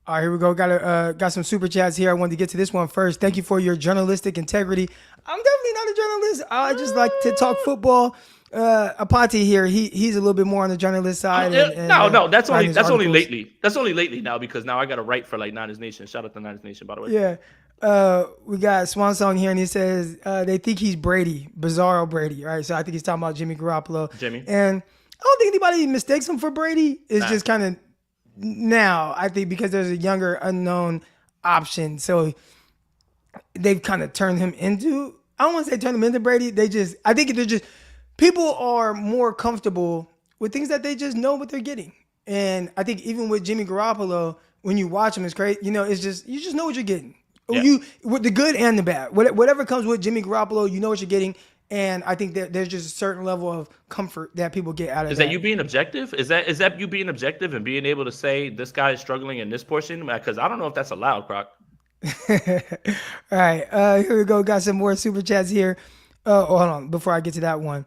All right, here we go. Got some super chats here. I wanted to get to this one first. Thank you for your journalistic integrity. I'm definitely not a journalist. I just like to talk football. Apati here, he's a little bit more on the journalist side. That's only lately. That's only lately now because now I got to write for Niners Nation. Shout out to Niners Nation, by the way. Yeah. We got Swan Song here, and he says they think he's Brady, Bizarro Brady, right? So I think he's talking about Jimmy Garoppolo. And I don't think anybody mistakes him for Brady. It's just kind of now, I think, because there's a younger unknown option. So they've kind of turned him into, I don't want to say turn him into Brady. I think they're just, people are more comfortable with things that they just know what they're getting. And I think even with Jimmy Garoppolo, when you watch him, it's crazy. It's just, you just know what you're getting. Yeah. With the good and the bad. Whatever comes with Jimmy Garoppolo, you know what you're getting. And I think that there's just a certain level of comfort that people get out of that. Is that you being objective? Is that you being objective and being able to say this guy is struggling in this portion? Because I don't know if that's allowed, Croc. All right. Here we go. Got some more super chats here. Hold on. Before I get to that one,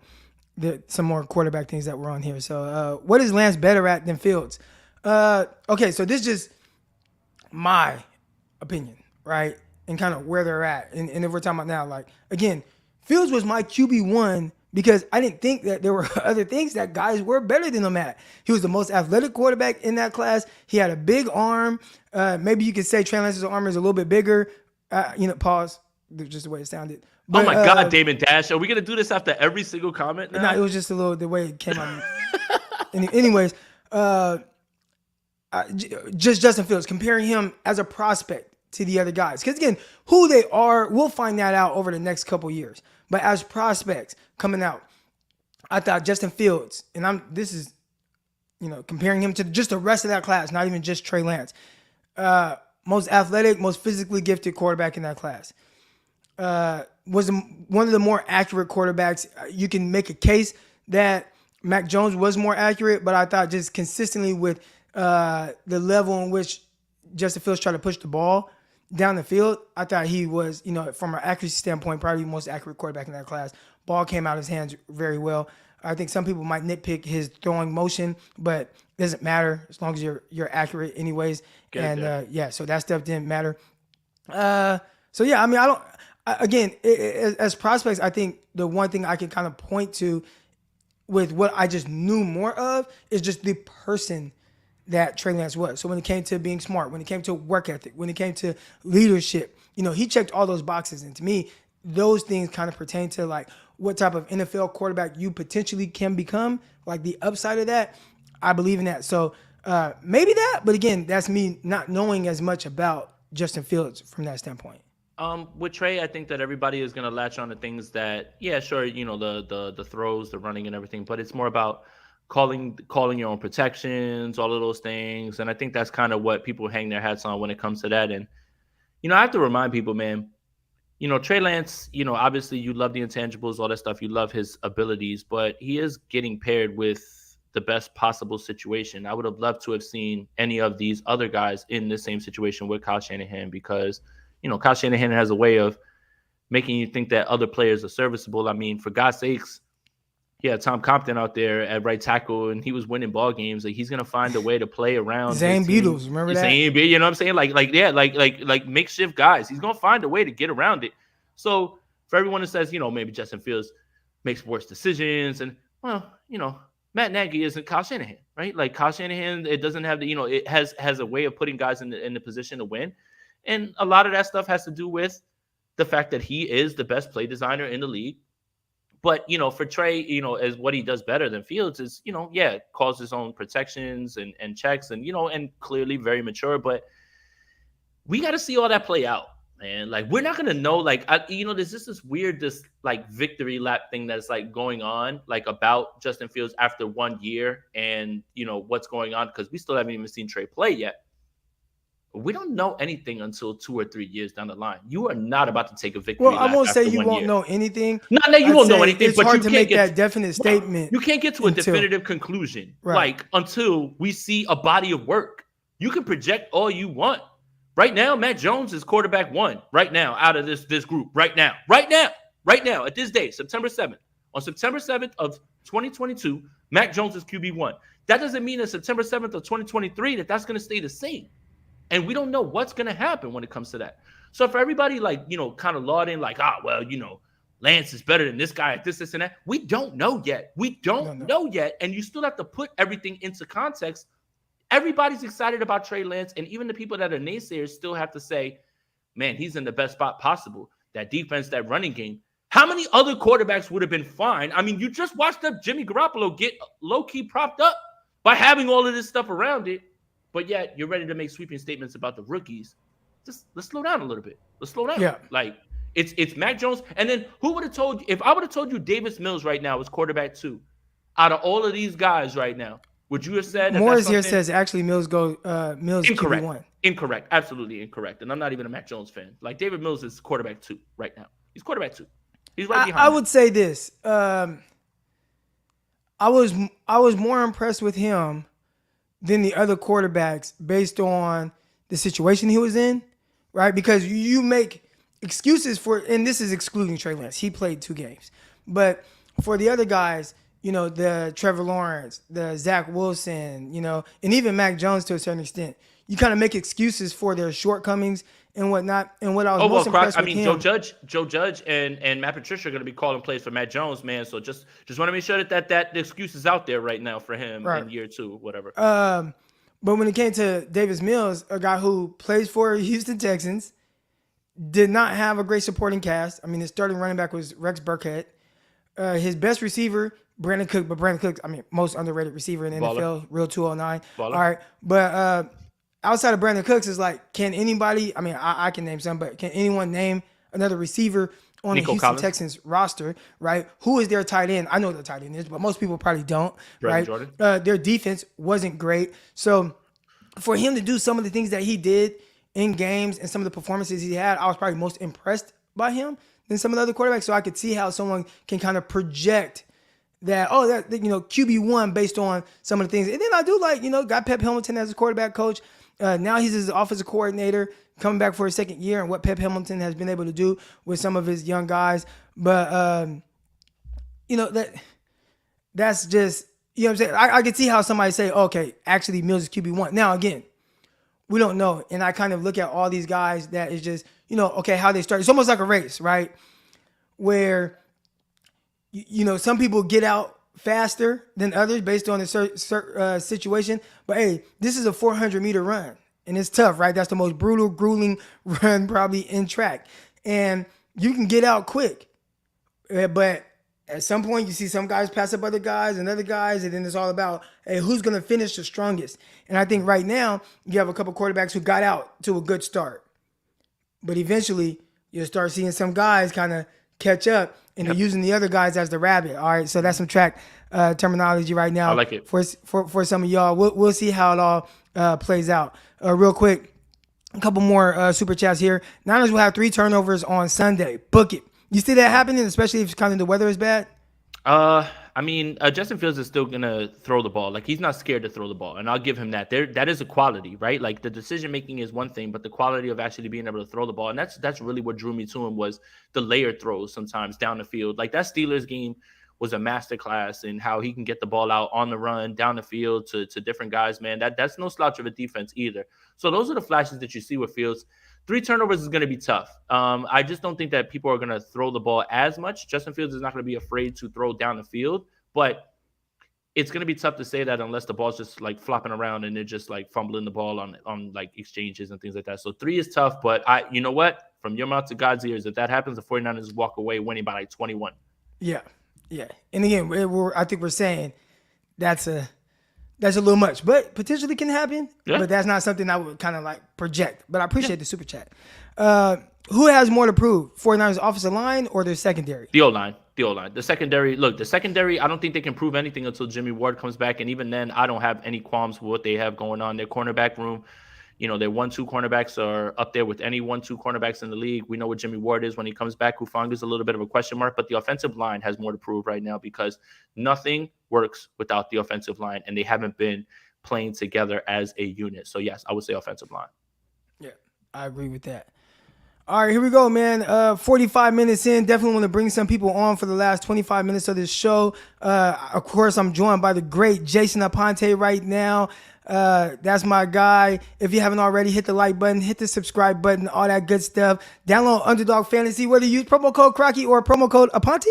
some more quarterback things that were on here. So what is Lance better at than Fields? Okay, so this is just my opinion, right? And kind of where they're at. And if we're talking about now, again, Fields was my QB1 because I didn't think that there were other things that guys were better than him at. He was the most athletic quarterback in that class. He had a big arm. Maybe you could say Trey Lance's arm is a little bit bigger. Pause. Just the way it sounded. But, oh my God, Damon Dash. Are we going to do this after every single comment now? No, it was just a little, the way it came out. Anyways, just Justin Fields, comparing him as a prospect to the other guys. Because again, who they are, we'll find that out over the next couple years. But as prospects coming out, I thought Justin Fields, and this is comparing him to just the rest of that class, not even just Trey Lance. Most athletic, most physically gifted quarterback in that class. Was one of the more accurate quarterbacks. You can make a case that Mac Jones was more accurate, but I thought just consistently with the level in which Justin Fields tried to push the ball down the field, I thought he was, from an accuracy standpoint, probably the most accurate quarterback in that class. Ball came out of his hands very well. I think some people might nitpick his throwing motion, but it doesn't matter as long as you're accurate anyways. So that stuff didn't matter. I again, as prospects, I think the one thing I can kind of point to with what I just knew more of is just the person that Trey Lance was. So when it came to being smart, when it came to work ethic, when it came to leadership, he checked all those boxes. And to me, those things kind of pertain to like what type of NFL quarterback you potentially can become, like the upside of that. I believe in that. So maybe that, but again, that's me not knowing as much about Justin Fields from that standpoint. With Trey, I think that everybody is gonna latch on to things that, yeah, sure, the throws, the running, and everything, but it's more about calling your own protections, all of those things, and I think that's kind of what people hang their hats on when it comes to that. And I have to remind people, man, Trey Lance, obviously you love the intangibles, all that stuff, you love his abilities, but he is getting paired with the best possible situation. I would have loved to have seen any of these other guys in the same situation with Kyle Shanahan, because Kyle Shanahan has a way of making you think that other players are serviceable. I mean, for God's sakes, he had Tom Compton out there at right tackle, and he was winning ball games. Like, he's gonna find a way to play around Zane Beatles, remember that? Zane, you know what I'm saying? Like makeshift guys. He's gonna find a way to get around it. So for everyone that says, maybe Justin Fields makes worse decisions, and Matt Nagy isn't Kyle Shanahan, right? Like, Kyle Shanahan, it doesn't have the, it has a way of putting guys in the position to win. And a lot of that stuff has to do with the fact that he is the best play designer in the league. But, for Trey, as what he does better than Fields is, calls his own protections and checks and, and clearly very mature. But we got to see all that play out, man. Like, we're not going to know, like, there's just this weird, victory lap thing that's like going on, like, about Justin Fields after 1 year and, what's going on, because we still haven't even seen Trey play yet. We don't know anything until 2 or 3 years down the line. You are not about to take a victory. Well, I won't say you won't know anything. No, you won't know anything. It's but hard you to can't make get that definite statement. You can't get to a definitive conclusion, right, like, until we see a body of work. You can project all you want. Right now, Matt Jones is quarterback 1. Right now, out of this group. Right now, at this day, September 7th. On September 7th of 2022, Matt Jones is QB 1. That doesn't mean that September 7th of 2023 that's going to stay the same. And we don't know what's going to happen when it comes to that. So for everybody, like, kind of lauding, like, Lance is better than this guy at this, and that. We don't know yet. We don't know yet. And you still have to put everything into context. Everybody's excited about Trey Lance. And even the people that are naysayers still have to say, man, he's in the best spot possible. That defense, that running game. How many other quarterbacks would have been fine? I mean, you just watched Jimmy Garoppolo get low-key propped up by having all of this stuff around it. But yet you're ready to make sweeping statements about the rookies. Just let's slow down a little bit. Let's slow down. Yeah. Like, it's Mac Jones. And then who would have told you, if I would have told you Davis Mills right now was quarterback 2, out of all of these guys right now, would you have said that? Morris here says actually Mills incorrect. QB1. Incorrect. Absolutely incorrect. And I'm not even a Mac Jones fan. Like, David Mills is quarterback 2 right now. He's quarterback 2. He's right behind. I would say this. I was more impressed with him than the other quarterbacks based on the situation he was in, right? Because you make excuses for, and this is excluding Trey Lance. He played 2 games. But for the other guys, the Trevor Lawrence, the Zach Wilson, and even Mac Jones to a certain extent, you kind of make excuses for their shortcomings and whatnot. And what I was most impressed with him, Joe Judge and Matt Patricia are going to be calling plays for Matt Jones, man. So just want to make sure that excuse is out there right now for him in year 2, whatever. But when it came to Davis Mills, a guy who plays for Houston Texans, did not have a great supporting cast. I mean, his starting running back was Rex Burkhead. His best receiver, Brandon Cook, but Brandon Cook, most underrated receiver in the NFL, real 209. Baller. All right, but outside of Brandon Cooks, is like, can anybody? I mean, I can name some, but can anyone name another receiver on the Houston Texans roster? Right? Who is their tight end? I know their tight end is, but most people probably don't. Brandon right? Jordan. Their defense wasn't great, so for him to do some of the things that he did in games and some of the performances he had, I was probably most impressed by him than some of the other quarterbacks. So I could see how someone can kind of project that QB1 based on some of the things. And then I do like, got Pep Hamilton as a quarterback coach. Now he's his offensive coordinator coming back for his second year, and what Pep Hamilton has been able to do with some of his young guys. But, that's just, what I'm saying? I can see how somebody say, okay, actually Mills is QB1. Now, again, We don't know. And I kind of look at all these guys that is just, okay, how they start. It's almost like a race, right? Where, some people get out faster than others based on the situation. But hey, this is a 400-meter run. And it's tough, right? That's the most brutal, grueling run probably in track. And you can get out quick. But at some point, you see some guys pass up other guys and other guys, and then it's all about, hey, who's going to finish the strongest? And I think right now, you have a couple quarterbacks who got out to a good start. But eventually, you'll start seeing some guys kind of catch up, and they're using the other guys as the rabbit. All right, so that's some track terminology right now. I like it. For some of y'all. We'll see how it all plays out. Real quick, a couple more super chats here. Niners will have 3 turnovers on Sunday. Book it. You see that happening, especially if kind of the weather is bad? I mean, Justin Fields is still gonna throw the ball. Like, he's not scared to throw the ball, and I'll give him that. That is a quality, right? Like, the decision making is one thing, but the quality of actually being able to throw the ball, and that's really what drew me to him, was the layered throws sometimes down the field. Like, that Steelers game was a masterclass in how he can get the ball out on the run, down the field to different guys. Man, that's no slouch of a defense either. So those are the flashes that you see with Fields. 3 turnovers is going to be tough. I just don't think that people are going to throw the ball as much. Justin Fields is not going to be afraid to throw down the field, but it's going to be tough to say that unless the ball's just like flopping around and they're just like fumbling the ball on like exchanges and things like that. So 3 is tough, but you know what? From your mouth to God's ears, if that happens, the 49ers walk away winning by like 21. Yeah. And again, I think we're saying that's a little much, but potentially can happen. Yeah. But that's not something I would kind of like project. But I appreciate the super chat. Who has more to prove? 49ers offensive line or their secondary? The O-line. The secondary, I don't think they can prove anything until Jimmy Ward comes back. And even then, I don't have any qualms with what they have going on. Their cornerback room, their 1-2 cornerbacks are up there with any 1-2 cornerbacks in the league. We know what Jimmy Ward is when he comes back. Hufanga is a little bit of a question mark, but the offensive line has more to prove right now because nothing works without the offensive line, and they haven't been playing together as a unit. So, yes, I would say offensive line. Yeah, I agree with that. All right, here we go, man. 45 minutes in. Definitely want to bring some people on for the last 25 minutes of this show. Of course, I'm joined by the great Jason Aponte right now. That's my guy. If you haven't already, hit the like button, hit the subscribe button, all that good stuff. Download Underdog Fantasy, whether you use promo code Crocky or promo code Aponte.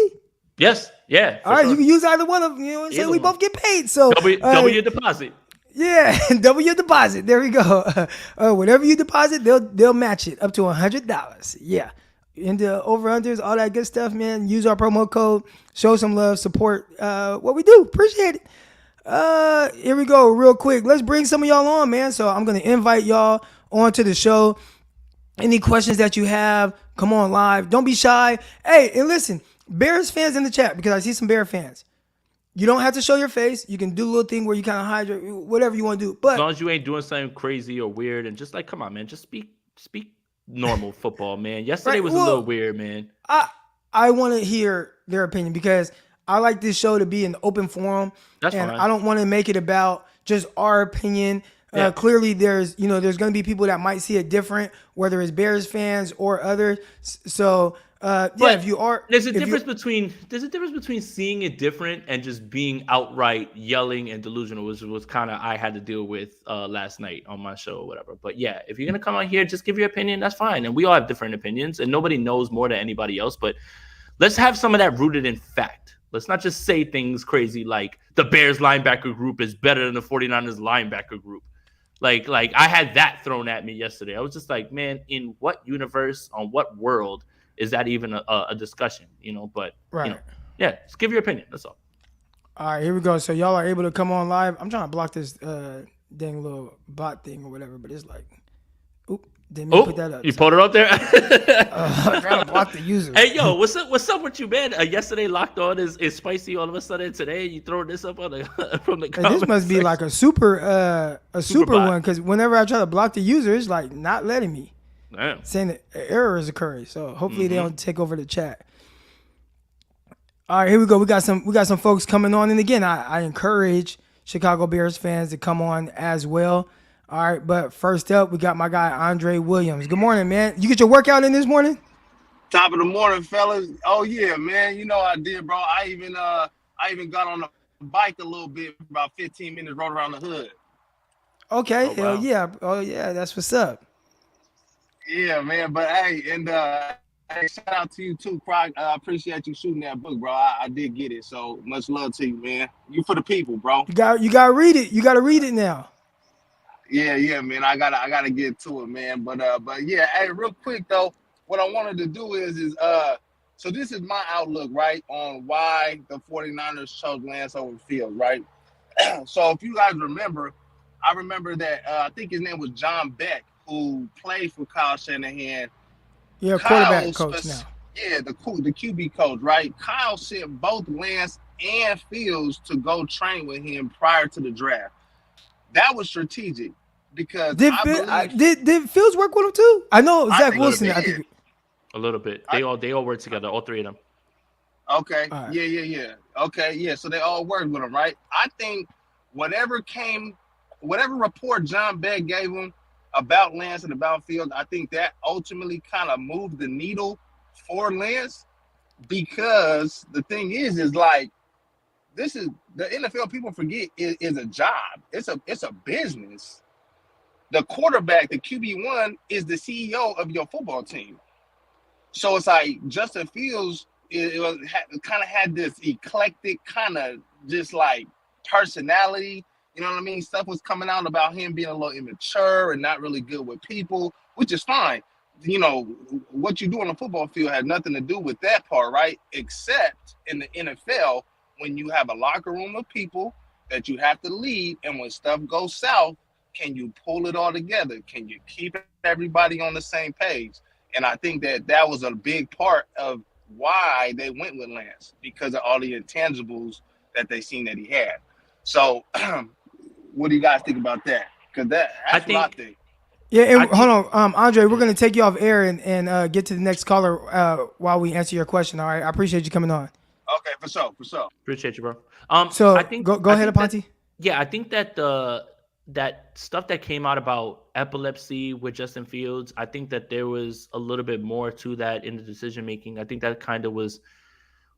Yes, yeah. All right, sure. You can use either one of them. You know what I'm saying? We both get paid. So double your deposit. Yeah, double your deposit. There we go. Whatever you deposit, they'll match it up to $100. Yeah. Into over-unders, all that good stuff, man. Use our promo code. Show some love. Support what we do. Appreciate it. Here we go real quick. Let's bring some of y'all on, man. So I'm going to invite y'all onto the show. Any questions that you have, come on live. Don't be shy. Hey, and listen, Bears fans in the chat, because I see some Bear fans. You don't have to show your face. You can do a little thing where you kind of hide whatever you want to do. But as long as you ain't doing something crazy or weird, and just like, come on, man, just speak normal football, man. Yesterday was a little weird, man. I want to hear their opinion because I like this show to be an open forum. That's fine. I don't want to make it about just our opinion. Yeah. Clearly, there's going to be people that might see it different, whether it's Bears fans or others. So. If you are, there's a difference between seeing it different and just being outright yelling and delusional, which was kind of I had to deal with last night on my show or whatever. But yeah, if you're gonna come on here, just give your opinion. That's fine, and we all have different opinions, and nobody knows more than anybody else. But let's have some of that rooted in fact. Let's not just say things crazy like the Bears linebacker group is better than the 49ers linebacker group. Like I had that thrown at me yesterday. I was just like, man, in what universe, on what world is that even a discussion, But, right. Just give your opinion. That's all. All right, here we go. So y'all are able to come on live. I'm trying to block this dang little bot thing or whatever, but it's like, didn't put that up. You put it up there? I'm trying to block the user. Hey, yo, what's up with you, man? Yesterday, Locked On is spicy all of a sudden. Today, you throw this up on from the comments. This must be like a super one, because whenever I try to block the user, it's like not letting me. Damn. Saying that error is occurring, so hopefully they don't take over the chat. All right, here we go. We got some folks coming on, and again, I encourage Chicago Bears fans to come on as well. All right, but first up, we got my guy Andre Williams. Good morning, man. You get your workout in this morning? Top of the morning, fellas. Oh yeah, man. You know I did, bro. I even got on the bike a little bit, about 15 minutes, rode around the hood. Okay, Oh, hell wow. yeah. Oh yeah, that's what's up. Yeah, man. But hey, and hey, shout out to you too, Croc. I appreciate you shooting that book, bro. I did get it. So much love to you, man. You for the people, bro. You gotta read it. You gotta read it now. Yeah, man. I gotta get to it, man. But yeah, hey, real quick though, what I wanted to do is so this is my outlook, right, on why the 49ers chose Lance over Fields, right? So if you guys remember, I remember that I think his name was John Beck, who played for Kyle Shanahan. You're a quarterback Kyle, coach now. yeah, the QB coach, right? Kyle sent both Lance and Fields to go train with him prior to the draft. That was strategic because I believe Did Fields work with him too? I know I Zach think Wilson. he I did. think. A little bit. They all work together. All three of them. Okay. All right. Yeah. Okay. Yeah. So they all worked with him, right? I think whatever report John Beck gave him about Lance and about Fields, I think that ultimately kind of moved the needle for Lance because the thing is like this is the NFL. People forget is a job. It's a business. The quarterback, the QB1, is the CEO of your football team. So it's like Justin Fields kind of had this eclectic kind of just like personality. You know what I mean? Stuff was coming out about him being a little immature and not really good with people, which is fine. You know, what you do on the football field had nothing to do with that part, right? Except in the NFL, when you have a locker room of people that you have to lead, and when stuff goes south, can you pull it all together? Can you keep everybody on the same page? And I think that was a big part of why they went with Lance, because of all the intangibles that they seen that he had. So what do you guys think about that? Because that's what I think. Yeah, and hold on, Andre, we're gonna take you off air and get to the next caller while we answer your question. All right, I appreciate you coming on. Okay, for sure. Appreciate you, bro. So I think go ahead, Aponte. I think that that stuff that came out about epilepsy with Justin Fields, I think that there was a little bit more to that in the decision making. I think that kind of was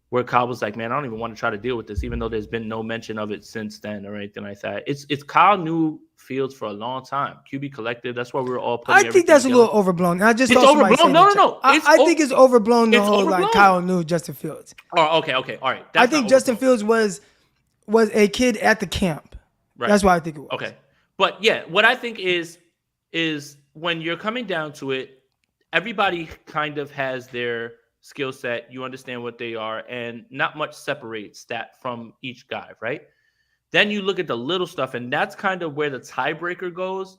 where Kyle was like, man, I don't even want to try to deal with this, even though there's been no mention of it since then or anything like that. It's Kyle knew Fields for a long time. QB collective. That's why we were all putting. I think that's together. A little overblown. I just it's overblown. No. I think it's overblown. The whole like Kyle knew Justin Fields. Oh, okay, all right. I think Justin Fields was a kid at the camp. Right. That's why I think it was. Okay, but yeah, what I think is when you're coming down to it, everybody kind of has their skill set. You understand what they are, and not much separates that from each guy, right? Then you look at the little stuff, and that's kind of where the tiebreaker goes.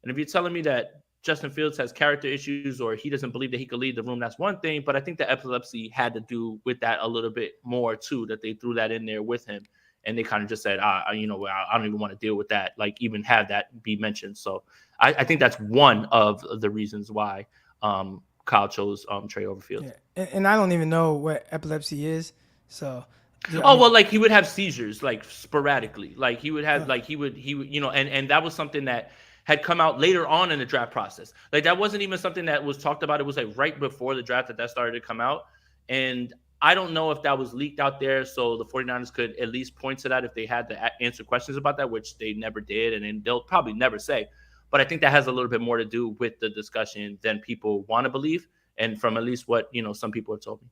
And if you're telling me that Justin Fields has character issues or he doesn't believe that he could lead the room, that's one thing. But I think the epilepsy had to do with that a little bit more too, that they threw that in there with him. And they kind of just said, I don't even want to deal with that, like even have that be mentioned. So I think that's one of the reasons why Kyle chose Trey over Fields. Yeah. And I don't even know what epilepsy is. So. Yeah, well, like he would have seizures like sporadically. Like he would have, like he would, and that was something that had come out later on in the draft process. Like that wasn't even something that was talked about. It was like right before the draft that started to come out. And I don't know if that was leaked out there so the 49ers could at least point to that if they had to answer questions about that, which they never did. And then they'll probably never say. But I think that has a little bit more to do with the discussion than people want to believe. And from at least what, some people have told me.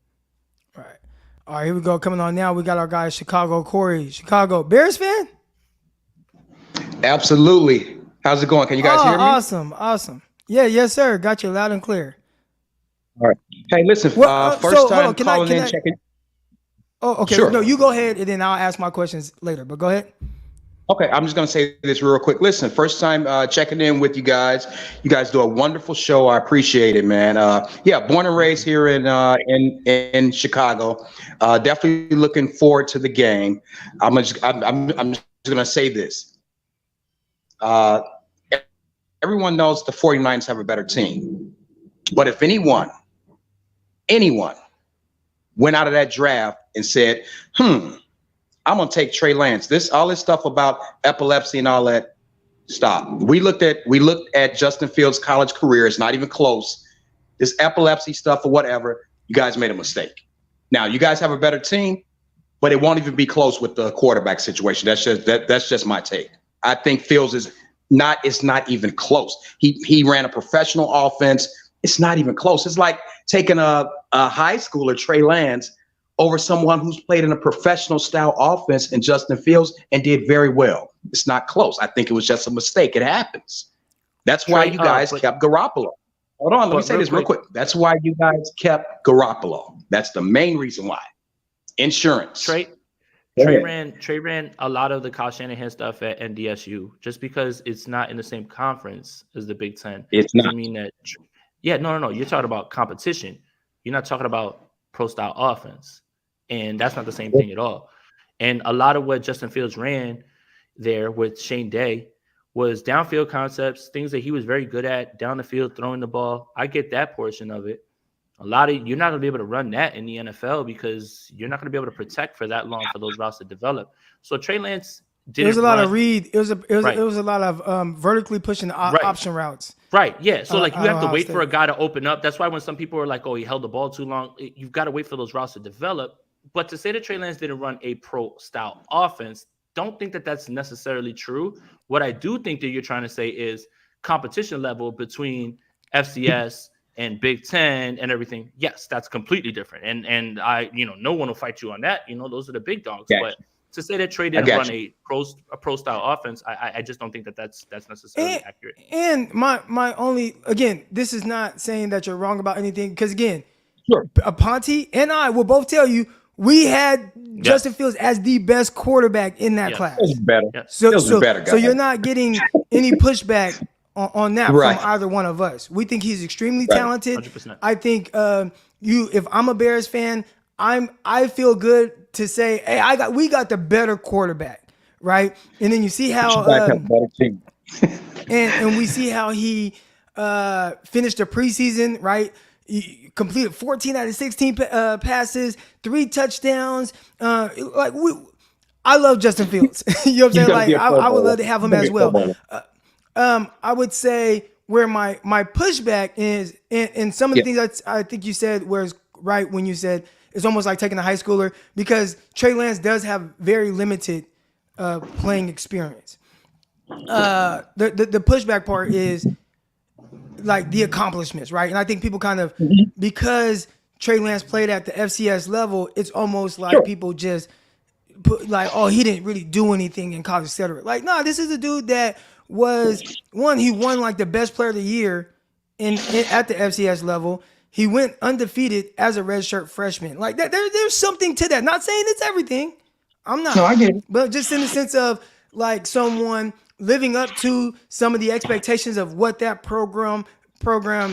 All right. All right, here we go. Coming on now, we got our guy, Chicago Corey. Chicago Bears fan? Absolutely. How's it going? Can you guys hear me? Awesome. Yeah, yes, sir. Got you loud and clear. All right. Hey, listen, first time calling in, checking. Oh, okay. Sure. No, you go ahead, and then I'll ask my questions later, but go ahead. Okay, I'm just going to say this real quick. Listen, first time checking in with you guys. You guys do a wonderful show. I appreciate it, man. Born and raised here in Chicago. Definitely looking forward to the game. I'm just going to say this. Everyone knows the 49ers have a better team. But if anyone went out of that draft and said, I'm gonna take Trey Lance. All this stuff about epilepsy and all that, stop. We looked at Justin Fields' college career. It's not even close. This epilepsy stuff or whatever, you guys made a mistake. Now you guys have a better team, but it won't even be close with the quarterback situation. That's just my take. I think Fields is It's not even close. He ran a professional offense. It's not even close. It's like taking a high schooler, Trey Lance, over someone who's played in a professional style offense in Justin Fields and did very well. It's not close. I think it was just a mistake. It happens. That's why you guys kept Garoppolo. Hold on, let me say this real quick. That's why you guys kept Garoppolo. That's the main reason why. Insurance. Trey ran a lot of the Kyle Shanahan stuff at NDSU just because it's not in the same conference as the Big Ten. It's not. I mean that. Yeah, no. You're talking about competition. You're not talking about pro style offense, and that's not the same thing at all. And a lot of what Justin Fields ran there with Shane Day was downfield concepts, things that he was very good at, down the field, throwing the ball. I get that portion of it. You're not going to be able to run that in the NFL because you're not going to be able to protect for that long for those routes to develop. So Trey Lance didn't. It was a lot of read. It was a lot of vertically pushing the option routes. Right. Yeah. So you have to wait for a guy to open up. That's why when some people are like, "Oh, he held the ball too long," you've got to wait for those routes to develop. But to say that Trey Lance didn't run a pro style offense, don't think that that's necessarily true. What I do think that you're trying to say is competition level between FCS and Big Ten and everything. Yes, that's completely different. And I, no one will fight you on that. Those are the big dogs. Gotcha. But to say that Trey didn't run a pro style offense, I just don't think that that's necessarily accurate. And my only, again, this is not saying that you're wrong about anything, because again, Aponte and I will both tell you we had Justin Fields as the best quarterback in that class. Better. So you're not getting any pushback on that from either one of us. We think he's extremely talented. 100%. I think if I'm a Bears fan, I feel good to say, hey, we got the better quarterback, right? And then you see how and we see how he finished the preseason, right? He completed 14 out of 16 passes, 3 touchdowns. I love Justin Fields. You know what I'm saying? I would love to have him as well. I would say where my pushback is, and some of the things I think you said was right when you said it's almost like taking a high schooler, because Trey Lance does have very limited playing experience. The pushback part is like the accomplishments, right? And I think people kind of, because Trey Lance played at the FCS level, it's almost like people just put like, oh, he didn't really do anything in college, etc. Like, no, this is a dude that he won like the best player of the year at the FCS level. He went undefeated as a redshirt freshman. Like that, there's something to that. Not saying it's everything. I'm not. No, I get it. But just in the sense of like someone living up to some of the expectations of what that program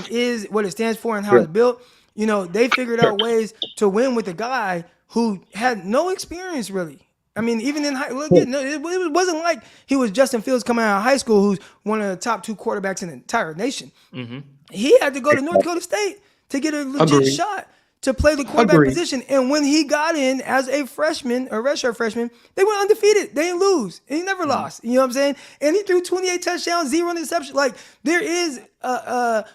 is, what it stands for, and how it's built. They figured out ways to win with a guy who had no experience really. I mean, even in it wasn't like he was Justin Fields coming out of high school, who's one of the top 2 quarterbacks in the entire nation. Mm-hmm. He had to go to North Dakota State to get a legit shot to play the quarterback position. And when he got in as a freshman, a redshirt freshman, they went undefeated. They didn't lose. And he never lost. You know what I'm saying? And he threw 28 touchdowns, 0 interceptions. Like, there is a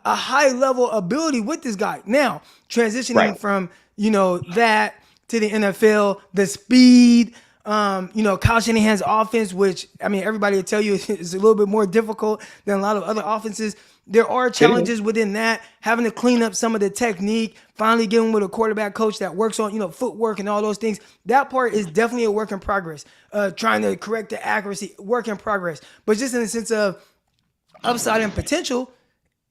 high level ability with this guy. Now, transitioning from, that to the NFL, the speed, Kyle Shanahan's offense, which, I mean, everybody will tell you is a little bit more difficult than a lot of other offenses. There are challenges within that, having to clean up some of the technique, finally getting with a quarterback coach that works on, footwork and all those things. That part is definitely a work in progress. Trying to correct the accuracy, work in progress. But just in the sense of upside and potential,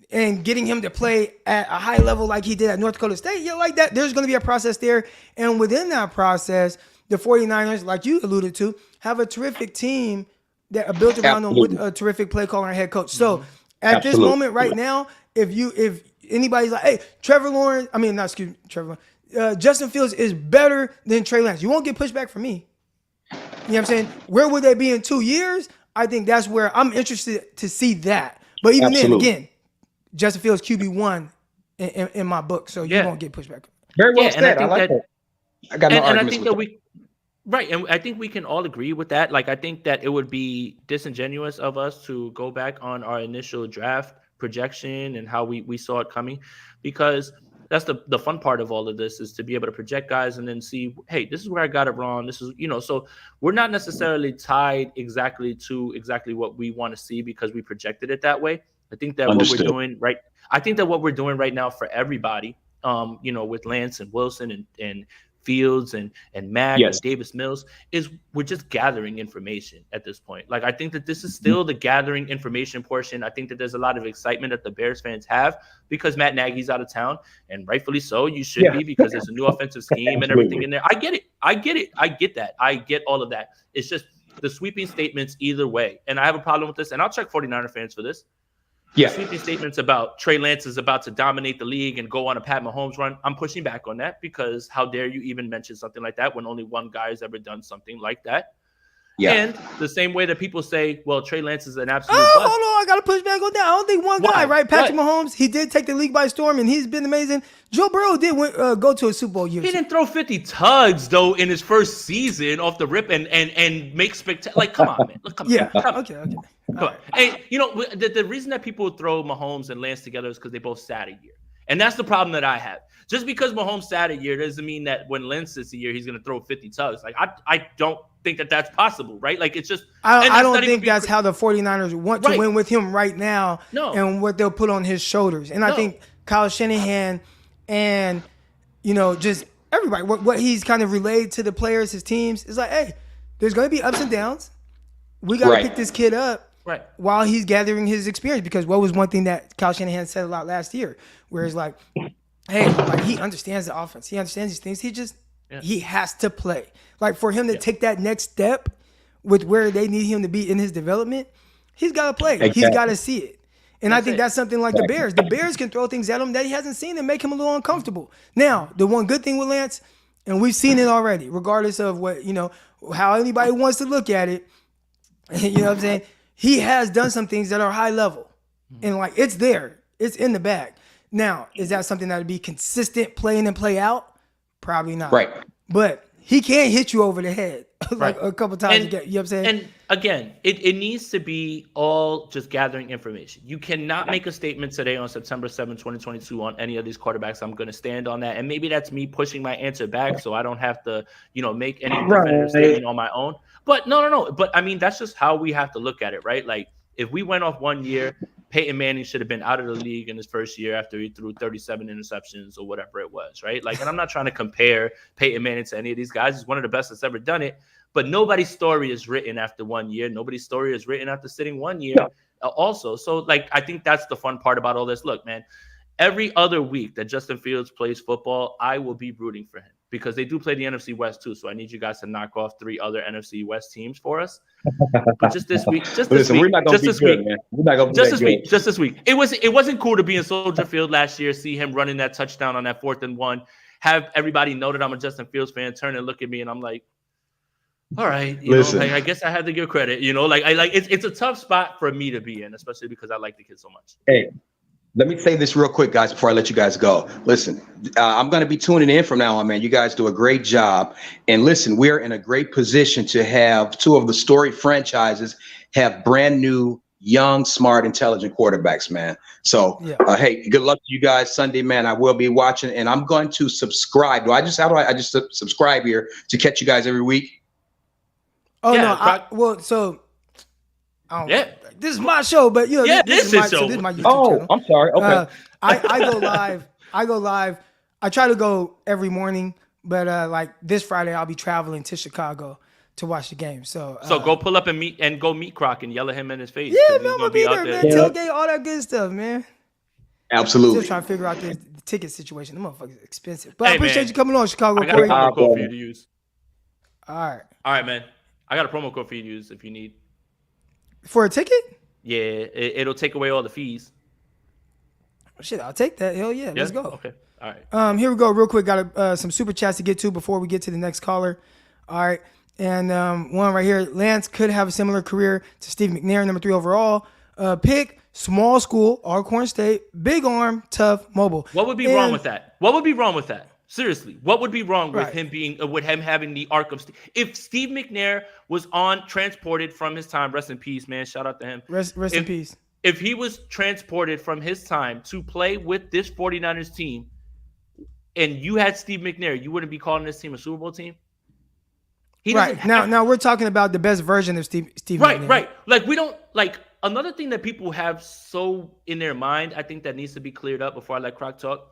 and getting him to play at a high level like he did at North Dakota State, like that, there's going to be a process there. And within that process, the 49ers, like you alluded to, have a terrific team that are built around them with a terrific play caller and head coach. So at this moment right now, if anybody's like, hey, Justin Fields is better than Trey Lance, you won't get pushback from me. You know what I'm saying? Where would they be in 2 years? I think that's where I'm interested to see that. But even then, again, Justin Fields QB1 in my book, so you won't get pushback. Very well said. I like that. I got no arguments with that. Right, and I think we can all agree with that. Like, I think that it would be disingenuous of us to go back on our initial draft projection and how we saw it coming, because that's the fun part of all of this, is to be able to project guys and then see, hey, this is where I got it wrong. This is, so we're not necessarily tied exactly to what we want to see because we projected it that way. I think that Understood. what we're doing right now for everybody, with Lance and Wilson and Fields and Mack Yes. and Davis Mills, is we're just gathering information at this point. Like, I think that this is still the gathering information portion. I think that there's a lot of excitement that the Bears fans have because Matt Nagy's out of town, and rightfully so. You should be, because there's a new offensive scheme and everything in there. I get it. I get that. I get all of that. It's just the sweeping statements either way. And I have a problem with this, and I'll check 49er fans for this. Yeah. Sweeping statements about Trey Lance is about to dominate the league and go on a Pat Mahomes run. I'm pushing back on that, because how dare you even mention something like that when only one guy has ever done something like that? Yeah. And the same way that people say, well, Trey Lance is an absolute bust. Hold on, I got to push back on that. I don't think one guy, right? Patrick Mahomes, he did take the league by storm, and he's been amazing. Joe Burrow did go to a Super Bowl year. He didn't throw 50 tugs, though, in his first season off the rip and make spectacular. Like, come on, man. Come on. Okay. Come on. And, the reason that people throw Mahomes and Lance together is because they both sat a year. And that's the problem that I have. Just because Mahomes sat a year doesn't mean that when Lance sits a year, he's going to throw 50 tugs. Like, I don't think that that's possible, right? Like, it's just – I don't think that's how the 49ers want to win with him right now. No. And what they'll put on his shoulders. And I think Kyle Shanahan and, just everybody, what he's kind of relayed to the players, his teams, is like, hey, there's going to be ups and downs. We got to pick this kid up while he's gathering his experience. Because what was one thing that Kyle Shanahan said a lot last year, where it's like, hey, like, he understands the offense. He understands these things. He has to play. Like, for him to take that next step with where they need him to be in his development, he's got to play. Exactly. He's got to see it. And I think that's something like the Bears. The Bears can throw things at him that he hasn't seen and make him a little uncomfortable. Now, the one good thing with Lance, and we've seen it already, regardless of what, how anybody wants to look at it, you know what I'm saying? He has done some things that are high level. And, like, it's there. It's in the bag. Now, is that something that would be consistent play in and play out? Probably not. Right. But he can hit you over the head like a couple times. You know what I'm saying? And again, it needs to be all just gathering information. You cannot make a statement today on September 7, 2022 on any of these quarterbacks. I'm going to stand on that. And maybe that's me pushing my answer back so I don't have to, make any definitive statement on my own. But no. But I mean, that's just how we have to look at it, right? Like, if we went off 1 year, Peyton Manning should have been out of the league in his first year after he threw 37 interceptions or whatever it was, right? Like, and I'm not trying to compare Peyton Manning to any of these guys. He's one of the best that's ever done it. But nobody's story is written after 1 year. Nobody's story is written after sitting 1 year also. So, like, I think that's the fun part about all this. Look, man, every other week that Justin Fields plays football, I will be rooting for him, because they do play the NFC West too. So I need you guys to knock off 3 other NFC West teams for us. But just this week, just this week, it wasn't cool to be in Soldier Field last year, see him running that touchdown on that 4th and 1, have everybody know that I'm a Justin Fields fan, turn and look at me, and I'm like, all right, I guess I had to give credit, it's a tough spot for me to be in, especially because I like the kid so much. Hey, let me say this real quick, guys, before I let you guys go. Listen, I'm going to be tuning in from now on, man. You guys do a great job. And listen, we're in a great position to have 2 of the storied franchises have brand new, young, smart, intelligent quarterbacks, man. So, hey, good luck to you guys Sunday, man. I will be watching, and I'm going to subscribe. How do I just subscribe here to catch you guys every week? Oh, yeah, this is my show, but this is my show. So this is my YouTube channel. I'm sorry. Okay. I go live. I try to go every morning, but like this Friday I'll be traveling to Chicago to watch the game. So go pull up and meet Croc and yell at him in his face. Yeah, man, I'm gonna be there, man. Tailgate, all that good stuff, man. Absolutely. Still trying to figure out the ticket situation. The motherfucker's expensive, but I appreciate you coming on, Chicago. I got a promo code for you to use. All right, man. I got a promo code for you to use if you need. For a ticket? Yeah, it'll take away all the fees. Shit, I'll take that. Hell yeah, let's go. Okay, all right. Here we go, real quick. Got some super chats to get to before we get to the next caller. All right, and one right here. Lance could have a similar career to Steve McNair, number 3 overall pick. Small school, Alcorn State, big arm, tough, mobile. What would be wrong with that? Seriously, what would be wrong with him having the arc of if Steve McNair was transported from his time, rest in peace, man. Shout out to him. Rest in peace. If he was transported from his time to play with this 49ers team, and you had Steve McNair, you wouldn't be calling this team a Super Bowl team. He right now we're talking about the best version of Steve Right, McNair. right. Like we don't like another thing that people have so in their mind. I think that needs to be cleared up before I let Croc talk.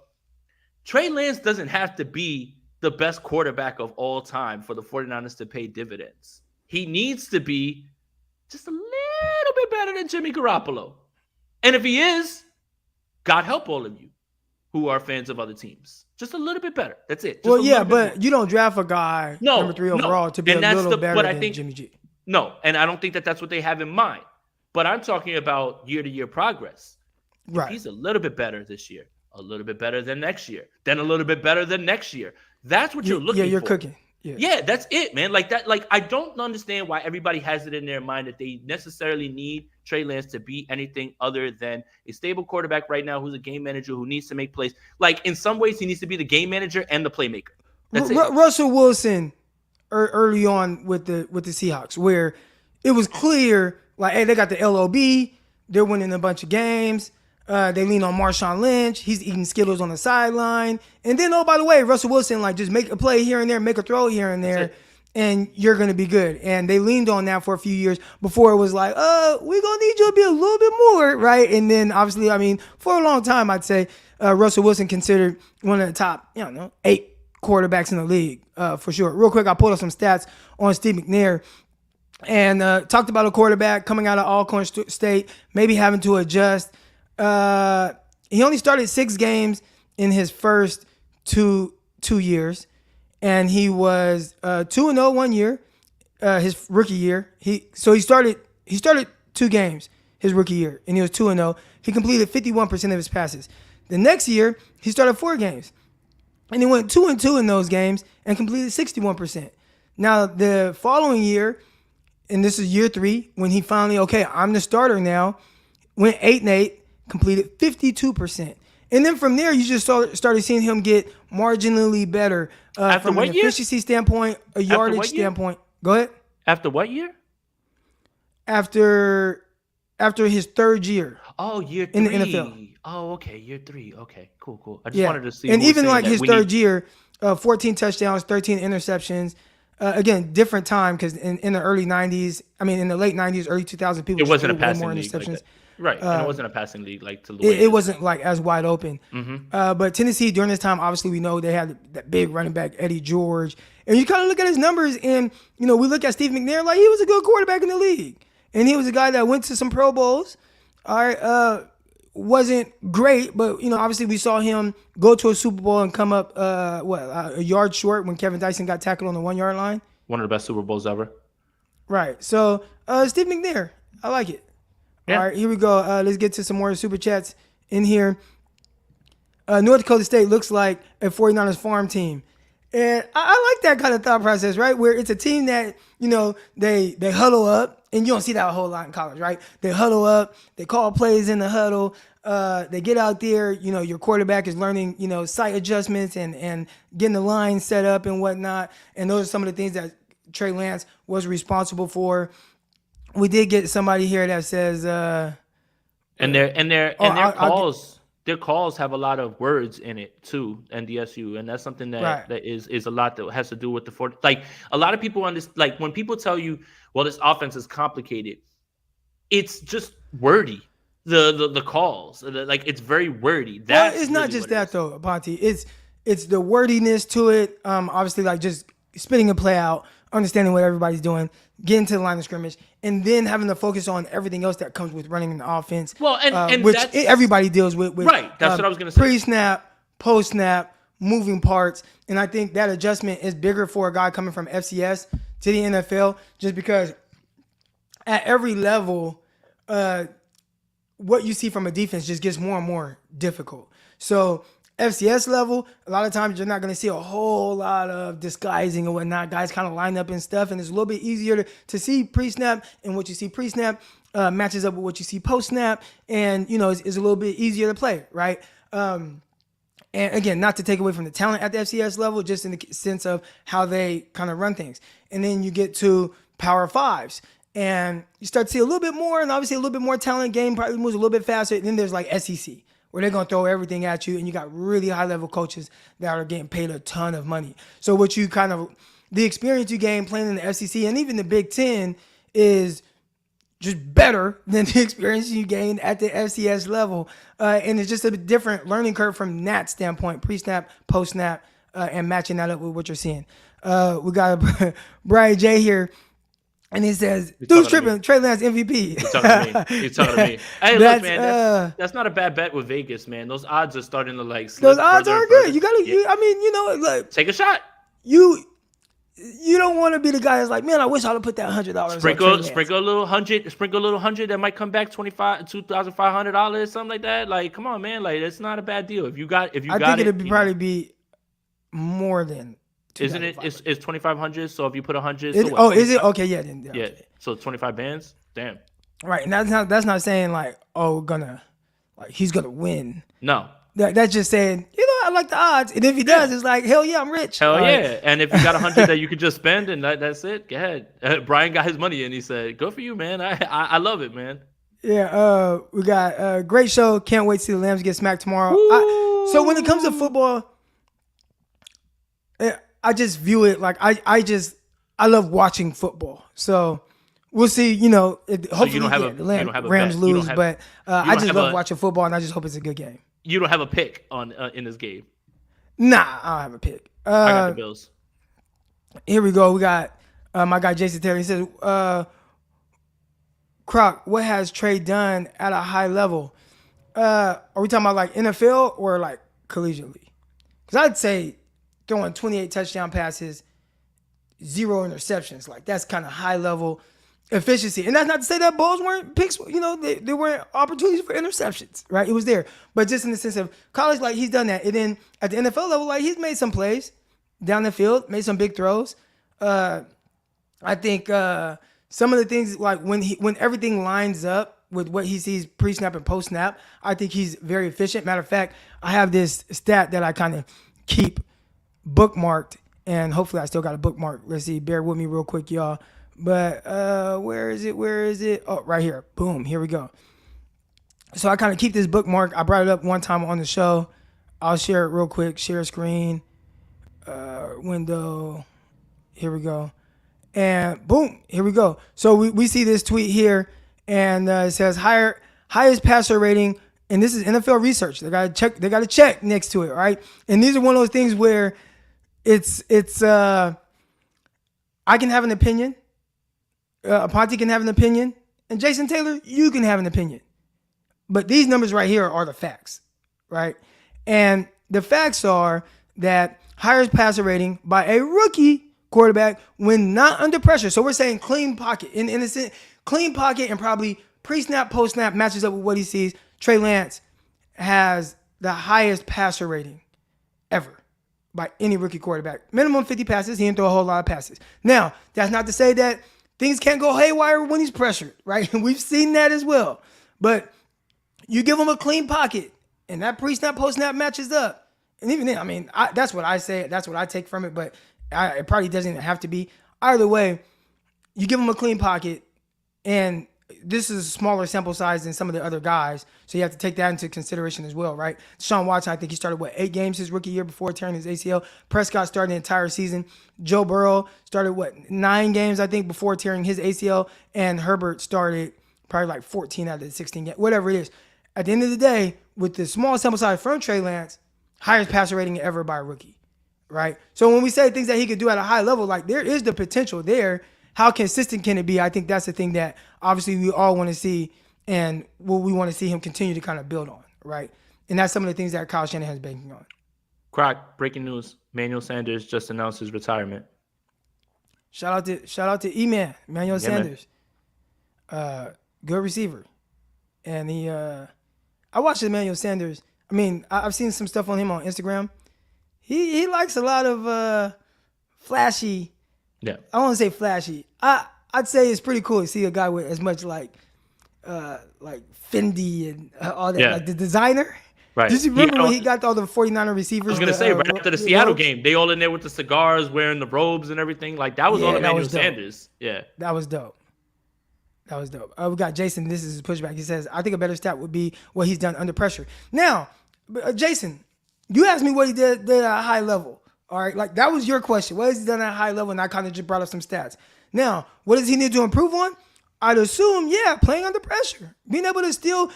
Trey Lance doesn't have to be the best quarterback of all time for the 49ers to pay dividends. He needs to be just a little bit better than Jimmy Garoppolo. And if he is, God help all of you who are fans of other teams. Just a little bit better. That's it. Well, yeah, but you don't draft a guy number 3 overall to be a little better than Jimmy G. No, and I don't think that that's what they have in mind. But I'm talking about year-to-year progress. Right. If he's a little bit better this year, a little bit better than next year, then a little bit better than next year. That's what you're looking for. Yeah, you're cooking. Yeah, that's it, man. Like that. Like I don't understand why everybody has it in their mind that they necessarily need Trey Lance to be anything other than a stable quarterback right now who's a game manager who needs to make plays. Like in some ways, he needs to be the game manager and the playmaker. That's it. Russell Wilson early on with the Seahawks, where it was clear, like, hey, they got the LOB, they're winning a bunch of games. They lean on Marshawn Lynch. He's eating Skittles on the sideline. And then, oh, by the way, Russell Wilson, like, just make a play here and there, make a throw here and there, and you're going to be good. And they leaned on that for a few years before it was like, we're going to need you to be a little bit more, right? And then, obviously, I mean, for a long time, I'd say Russell Wilson considered one of the top, 8 quarterbacks in the league, for sure. Real quick, I pulled up some stats on Steve McNair and talked about a quarterback coming out of Alcorn State, maybe having to adjust. He only started 6 games in his first two years, and he was 2-0 one year, his rookie year. He started 2 games his rookie year, and he was 2-0. He completed 51% of his passes. The next year, he started 4 games, and he went 2-2 in those games and completed 61%. Now the following year, and this is year 3, when he finally, I'm the starter now, went 8-8. Completed 52%. And then from there, you just started seeing him get marginally better from an efficiency standpoint, a yardage standpoint. Go ahead. After what year? After his 3rd year. Oh, year 3. In the NFL. Oh, okay. Year 3. Okay, cool. I just wanted to see. And even like his 3rd year, 14 touchdowns, 13 interceptions. Again, different time because in the early 90s, in the late 90s, early 2000s, people it wasn't a way passing more league interceptions. like that. Right, and it wasn't a passing league like to Louis. It wasn't like as wide open. Mm-hmm. But Tennessee during this time, obviously, we know they had that big running back Eddie George, and you kind of look at his numbers, and we look at Steve McNair like he was a good quarterback in the league, and he was a guy that went to some Pro Bowls. All right, wasn't great, but obviously we saw him go to a Super Bowl and come up a yard short when Kevin Dyson got tackled on the 1 yard line. One of the best Super Bowls ever. Right. So Steve McNair, I like it. Yeah. All right, here we go. Let's get to some more super chats in here. North Dakota State looks like a 49ers farm team. And I like that kind of thought process, right? Where it's a team that, they huddle up, and you don't see that a whole lot in college, right? They huddle up, they call plays in the huddle, they get out there, your quarterback is learning, sight adjustments and getting the line set up and whatnot. And those are some of the things that Trey Lance was responsible for. We did get somebody here that says, their calls have a lot of words in it too, NDSU, and that's something that is a lot that has to do with the 40. Like a lot of people understand, like when people tell you, well, this offense is complicated, it's just wordy. The calls, like it's very wordy. That's it's not just that though, Aponte. It's the wordiness to it. Obviously, like just spitting a play out, understanding what everybody's doing, getting to the line of scrimmage, and then having to focus on everything else that comes with running the offense. Well, and which everybody deals with. Right, that's what I was going to say. Pre-snap, post-snap, moving parts, and I think that adjustment is bigger for a guy coming from FCS to the NFL, just because at every level, what you see from a defense just gets more and more difficult. So FCS level, a lot of times you're not going to see a whole lot of disguising and whatnot. Guys kind of line up and stuff, and it's a little bit easier to see pre-snap, and what you see pre-snap matches up with what you see post-snap, and, it's a little bit easier to play, right? And again, not to take away from the talent at the FCS level, just in the sense of how they kind of run things. And then you get to Power 5s, and you start to see a little bit more, and obviously a little bit more talent. Game probably moves a little bit faster. And then there's like SEC, where they're going to throw everything at you, and you got really high-level coaches that are getting paid a ton of money. So what you kind of – the experience you gain playing in the FCC and even the Big Ten is just better than the experience you gain at the FCS level. And it's just a different learning curve from that standpoint, pre-snap, post-snap, and matching that up with what you're seeing. We got Brian J here. And he says, dude's tripping. Trey Lance MVP. He's talking to me. He's talking to me. Hey, look, man, that's not a bad bet with Vegas, man. Those odds are starting to like slip. Those odds are good. You gotta. Yeah. I mean, you know, like take a shot. You don't want to be the guy that's like, man, I wish I'd have put that $100. Sprinkle a little $100 that might come back $2,500, something like that. Like, come on, man. Like, it's not a bad deal. If you got I think it'd probably be more than. Isn't it? It's 2,500. So if you put 100, is it? Okay, yeah. Then, yeah. So 25 bands. Damn. Right, and that's not saying like, oh, he's gonna win. No. That's just saying, you know, I like the odds, and if he does, it's like, hell yeah, I'm rich. Hell yeah! And if you got 100 that you could just spend, and that's it, go ahead. Brian got his money, and he said, "Good for you, man. I love it, man." Yeah. We got a great show. Can't wait to see the Lambs get smacked tomorrow. So when it comes to football. I just view it like I love watching football. So we'll see. You know, hopefully the Rams lose, but I just love watching football, and I just hope it's a good game. You don't have a pick on in this game. Nah, I don't have a pick. I got the Bills. Here we go. We got my guy Jason Taylor. He says, "Croc, what has Trey done at a high level? Are we talking about like NFL or like collegiately? Because I'd say." Throwing 28 touchdown passes, 0 interceptions. Like, that's kind of high-level efficiency. And that's not to say that balls weren't picks. You know, there weren't opportunities for interceptions, right? It was there. But just in the sense of college, like, he's done that. And then at the NFL level, like, he's made some plays down the field, made some big throws. I think some of the things, like, when everything lines up with what he sees pre-snap and post-snap, I think he's very efficient. Matter of fact, I have this stat that I kind of keep bookmarked, and hopefully I still got a bookmark. Let's see, bear with me real quick, y'all. But where is it? Oh, right here. Boom, here we go. So I kind of keep this bookmark. I brought it up one time on the show. I'll share it real quick. Share screen, window. Here we go. And boom, here we go. So we see this tweet here, and it says highest passer rating, and this is NFL research. They got to check next to it, right? And these are one of those things where it's I can have an opinion, Aponte can have an opinion, and Jason Taylor, you can have an opinion. But these numbers right here are the facts, right? And the facts are that highest passer rating by a rookie quarterback when not under pressure. So we're saying clean pocket. In a sense, clean pocket and probably pre-snap, post-snap matches up with what he sees. Trey Lance has the highest passer rating ever by any rookie quarterback. Minimum 50 passes. He didn't throw a whole lot of passes. Now, that's not to say that things can't go haywire when he's pressured, right? We've seen that as well. But you give him a clean pocket, and that pre-snap, post-snap matches up. And even then, I mean, that's what I say. That's what I take from it, but it probably doesn't even have to be. Either way, you give him a clean pocket, and this is a smaller sample size than some of the other guys, so you have to take that into consideration as well, right? Deshaun Watson, I think he started, 8 games his rookie year before tearing his ACL. Prescott started the entire season. Joe Burrow started, 9 games, I think, before tearing his ACL, and Herbert started probably like 14 out of the 16 games, whatever it is. At the end of the day, with the small sample size from Trey Lance, highest passer rating ever by a rookie, right? So when we say things that he could do at a high level, like there is the potential there. How consistent can it be? I think that's the thing that obviously we all want to see, and what we want to see him continue to kind of build on, right? And that's some of the things that Kyle Shanahan's banking on. Croc, breaking news. Emmanuel Sanders just announced his retirement. Shout out to E-Man, Emmanuel Sanders. Good receiver. And I watched Emmanuel Sanders. I mean, I've seen some stuff on him on Instagram. He likes a lot of flashy. Yeah. I don't want to say flashy. I'd say it's pretty cool to see a guy with as much like Fendi and all that, like the designer. Right. Did you remember when he got all the 49er receivers? I was going to say, right after the Seattle game, they all in there with the cigars, wearing the robes and everything. Like, that was all Emmanuel Sanders. Yeah. That was dope. That was dope. We got Jason. This is his pushback. He says, I think a better stat would be what he's done under pressure. Now, Jason, you asked me what he did at a high level. All right. Like, that was your question. What has he done at a high level? And I kind of just brought up some stats. Now, what does he need to improve on? I'd assume, playing under pressure. Being able to still,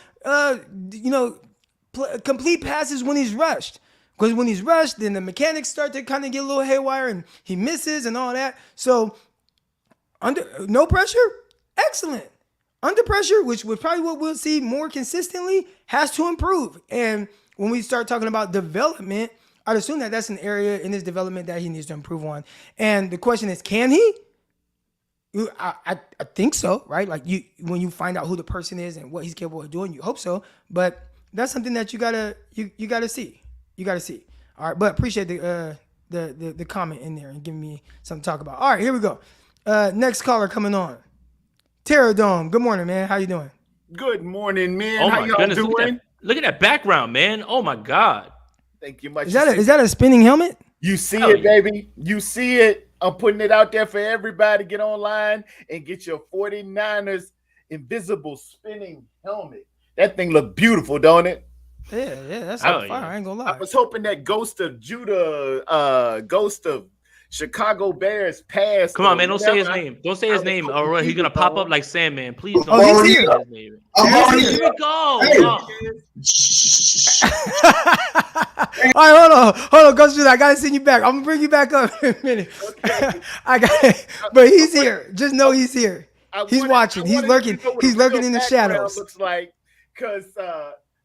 complete passes when he's rushed. Because when he's rushed, then the mechanics start to kind of get a little haywire and he misses and all that. So, under no pressure, excellent. Under pressure, which was probably what we'll see more consistently, has to improve. And when we start talking about development, I'd assume that that's an area in his development that he needs to improve on. And the question is, can he? I think so, right? Like when you find out who the person is and what he's capable of doing, you hope so. But that's something that you gotta see. You gotta see. All right, but appreciate the comment in there and giving me something to talk about. All right, here we go. Next caller coming on. Terror Dome. Good morning, man. How you doing? Good morning, man. Oh How my y'all goodness! doing? Look at that background, man. Oh my God. Thank you much. Is that a spinning helmet? You see Hell it, yeah. baby. You see it. I'm putting it out there for everybody. Get online and get your 49ers invisible spinning helmet. That thing look beautiful, don't it? Yeah, that's Oh, fire. yeah. I ain't gonna I lie. was hoping that Ghost of Judah, Ghost of Chicago Bears passed. Come on, man. Don't say his whatever. name. Don't say his I was name, hoping or he he's gonna was pop on. up like Sandman. Please don't. Oh, he's say here. his name. I'm Here we go. Hey. Oh. All right, hold on, Ghost Judah. I gotta send you back. I'm gonna bring you back up in a minute. Okay. I got it, but he's here. Just know he's here. He's watching. I He's wanted lurking. to know what He's a lurking real in the background shadows. Looks like, cause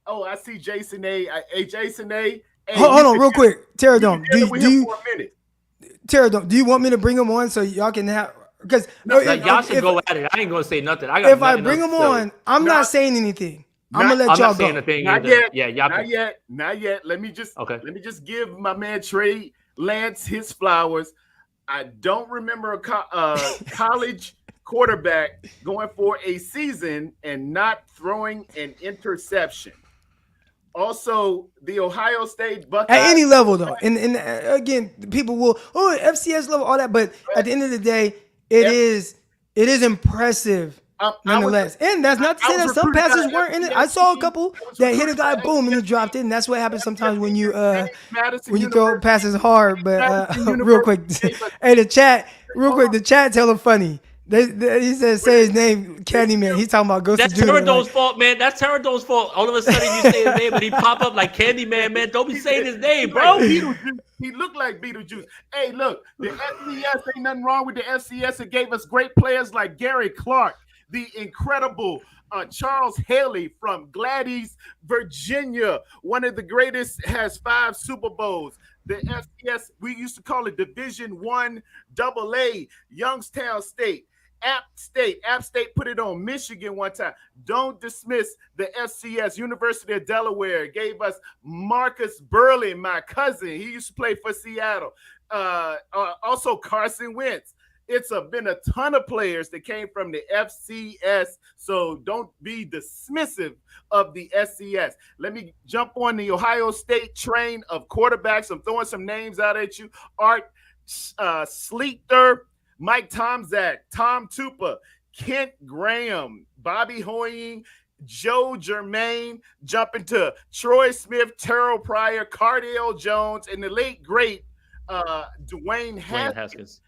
I see Jason A. Hey, Jason A. Hey, Hold on, real quick. Terror Dome. Do with him you for a minute. Terror Dome? Do you want me to bring him on so y'all can have? Because Like, y'all should go at it. I ain't gonna say nothing. I got if I nothing bring else him to say. on, I'm not saying anything. I'm gonna let I'm y'all not saying go. a thing Not either. yet. Yeah, y'all. Not yet. Let me just Okay. give my man Trey Lance his flowers. I don't remember a college quarterback going for a season and not throwing an interception. Also, the Ohio State Buckeyes. At any level, though, and again, people will FCS level, all that, but at the end of the day, it is impressive nonetheless. And that's not to say that some passes weren't in it. I saw a couple that hit a guy, boom, and he dropped it. And that's what happens sometimes when you throw passes hard. But real quick, hey, the chat, hella funny. He said, say his name, Candyman. He's talking about Ghost of That's Judah. Terradone's fault, man. That's Terradone's fault. All of a sudden, you say his name, and he pop up like Candyman, man. Don't be saying his name, bro. He looked like Beetlejuice. Hey, look, the FCS ain't nothing wrong with the FCS. It gave us great players like Gary Clark, the incredible Charles Haley from Gladys, Virginia. One of the greatest, has 5 Super Bowls. The FCS, we used to call it Division I AA, Youngstown State. App State put it on Michigan one time. Don't dismiss the FCS. University of Delaware gave us Marcus Burley, my cousin. He used to play for Seattle. Also Carson Wentz. It's been a ton of players that came from the FCS, so don't be dismissive of the FCS. Let me jump on the Ohio State train of quarterbacks. I'm throwing some names out at you. Art Sleeter, Mike Tomczak, Tom Tupa, Kent Graham, Bobby Hoying, Joe Germain, jumping to Troy Smith, Terrell Pryor, Cardale Jones, and the late, great Dwayne Haskins.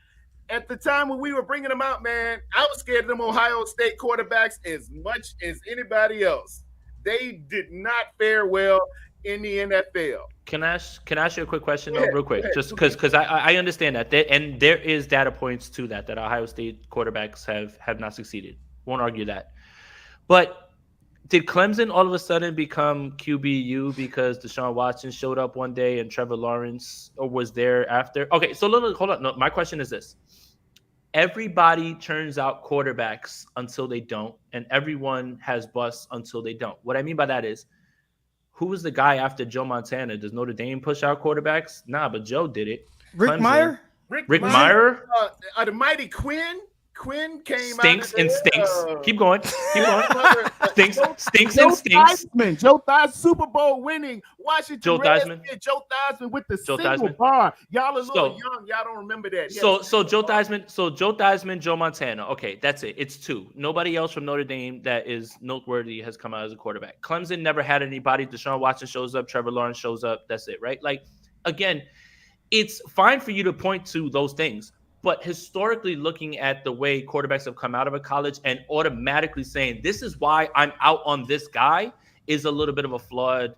At the time when we were bringing them out, man, I was scared of them Ohio State quarterbacks as much as anybody else. They did not fare well in the NFL. Can I ask you a quick question, though, real quick? Just because I understand that. And there is data points to that Ohio State quarterbacks have not succeeded. Won't argue that. But did Clemson all of a sudden become QBU because Deshaun Watson showed up one day and Trevor Lawrence was there after? Okay, so hold on. No, my question is this. Everybody turns out quarterbacks until they don't, and everyone has busts until they don't. What I mean by that is, who was the guy after Joe Montana? Does Notre Dame push out quarterbacks? Nah, but Joe did it. Rick Clemson. Meyer? Rick Meyer? The Mighty Quinn? Quinn came Stinks out and stinks. Keep going. Keep going. Stinks Joe and stinks. Theismann. Joe Theismann, Super Bowl winning Washington Joe Redskins. Theismann. Joe Theismann with the Joe single Theismann. bar. Y'all a little So- young. Y'all don't remember that. He had So a so single Joe bar. Theismann, Joe Montana. Okay, that's it. It's two. Nobody else from Notre Dame that is noteworthy has come out as a quarterback. Clemson never had anybody. Deshaun Watson shows up. Trevor Lawrence shows up. That's it, right? Like, again, it's fine for you to point to those things, but historically looking at the way quarterbacks have come out of a college and automatically saying this is why I'm out on this guy is a little bit of a flawed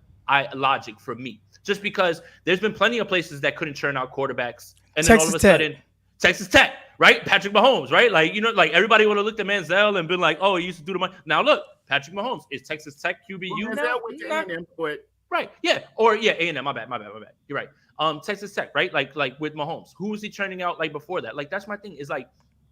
logic for me. Just because there's been plenty of places that couldn't churn out quarterbacks, and then all of a sudden, Texas Tech, right? Patrick Mahomes, right? Like, you know, like everybody would have looked at Manziel and been like, oh, he used to do the money. Now look, Patrick Mahomes is Texas Tech QBU Well, now. that went to A&M, but Right. Yeah. Or yeah, A&M. My bad. You're right. Texas Tech, right? Like with Mahomes. Who was he churning out like before that? Like, that's my thing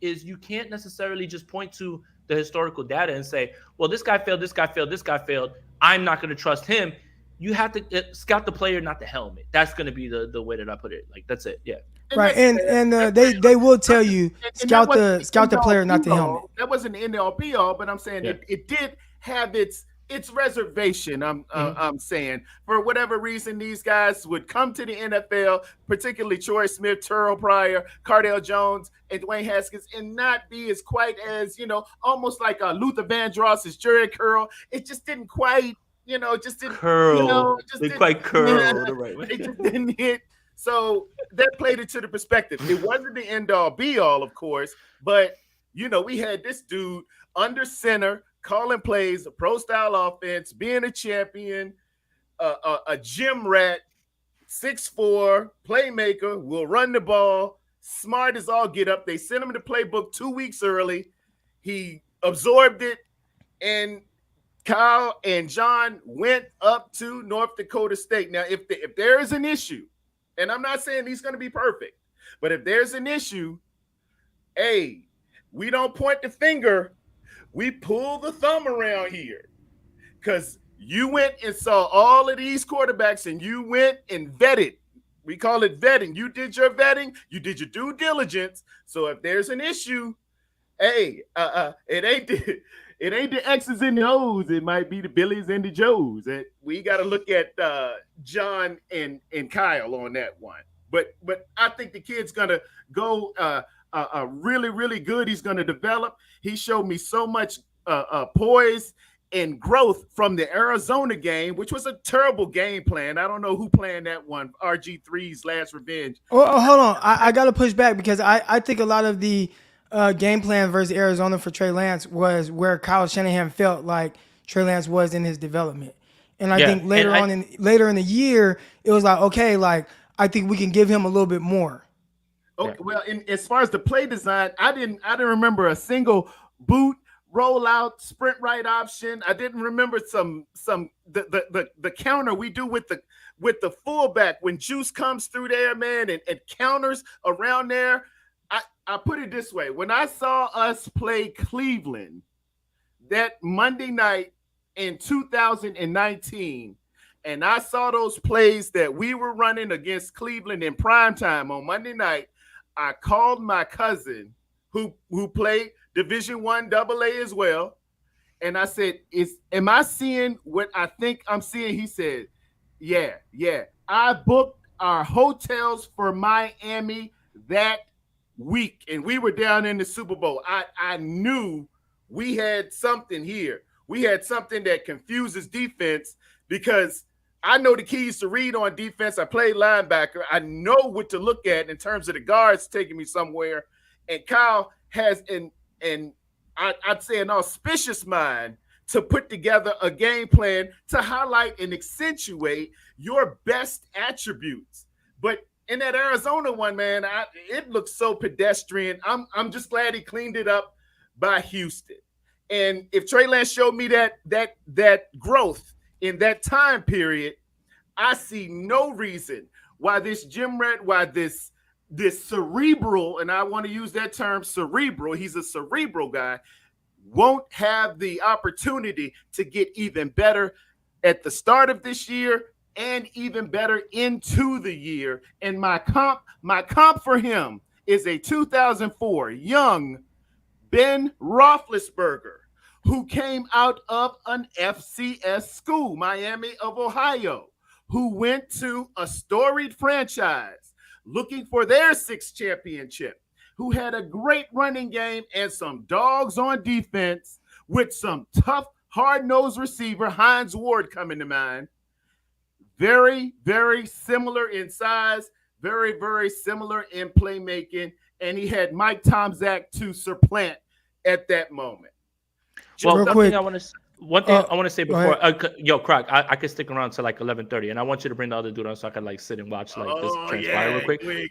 is you can't necessarily just point to the historical data and say, well, this guy failed, this guy failed, this guy failed. I'm not going to trust him. You have to scout the player, not the helmet. That's going to be the way that I put it. Like, that's it. Yeah. Right, and they will tell you scout the player, not the helmet. That wasn't the end all be all, but I'm saying it did have its reservation. I'm saying for whatever reason these guys would come to the NFL, particularly Troy Smith, Terrell Pryor, Cardale Jones, and Dwayne Haskins, and not be as quite as almost like Luther Vandross's Jerry Curl. It just didn't quite, just didn't curl. Didn't quite curl the right way. It just didn't hit. So that played it to the perspective. It wasn't the end all be all, of course, but we had this dude under center, calling plays, a pro style offense, being a champion, a gym rat, 6'4", playmaker, will run the ball, smart as all get up. They sent him the playbook 2 weeks early. He absorbed it, and Kyle and John went up to North Dakota State. Now, if there is an issue, and I'm not saying he's going to be perfect, but if there's an issue, hey, we don't point the finger. We pull the thumb around here, because you went and saw all of these quarterbacks and you went and vetted. We call it vetting. You did your vetting. You did your due diligence. So if there's an issue, hey, it ain't the X's and the O's. It might be the Billies and the Joes. And we got to look at John and Kyle on that one. But I think the kid's gonna go really, really good. He's going to develop. He showed me so much poise and growth from the Arizona game, which was a terrible game plan. I don't know who planned that one. RG3's Last Revenge. Oh, hold on. I got to push back because I think a lot of the game plan versus Arizona for Trey Lance was where Kyle Shanahan felt like Trey Lance was in his development. And I think later in the year, it was like, okay, like I think we can give him a little bit more. Okay, well, as far as the play design, I didn't remember a single boot, rollout, sprint right option. I didn't remember the counter we do with the fullback when Juice comes through there, man, and counters around there. I put it this way: when I saw us play Cleveland that Monday night in 2019. And I saw those plays that we were running against Cleveland in primetime on Monday night. I called my cousin who played Division I AA as well. And I said, am I seeing what I think I'm seeing? He said, yeah. I booked our hotels for Miami that week. And we were down in the Super Bowl. I knew we had something here. We had something that confuses defense, because I know the keys to read on defense. I played linebacker. I know what to look at in terms of the guards taking me somewhere. And Kyle has I'd say an auspicious mind to put together a game plan to highlight and accentuate your best attributes. But in that Arizona one, man, it looks so pedestrian. I'm just glad he cleaned it up by Houston. And if Trey Lance showed me that growth in that time period, I see no reason why this gym rat, why this cerebral, and I want to use that term, cerebral, he's a cerebral guy, won't have the opportunity to get even better at the start of this year and even better into the year. And my comp for him is a 2004 young, Ben Roethlisberger, who came out of an FCS school, Miami of Ohio, who went to a storied franchise looking for their 6th championship, who had a great running game and some dogs on defense with some tough, hard-nosed receiver, Hines Ward coming to mind. Very, very similar in size, very, very similar in playmaking, and he had Mike Tomczak to supplant at that moment. Well, real one quick. thing I want to say before, yo, Croc, I could stick around to like 11:30, and I want you to bring the other dude on so I could like sit and watch like this transpire real quick.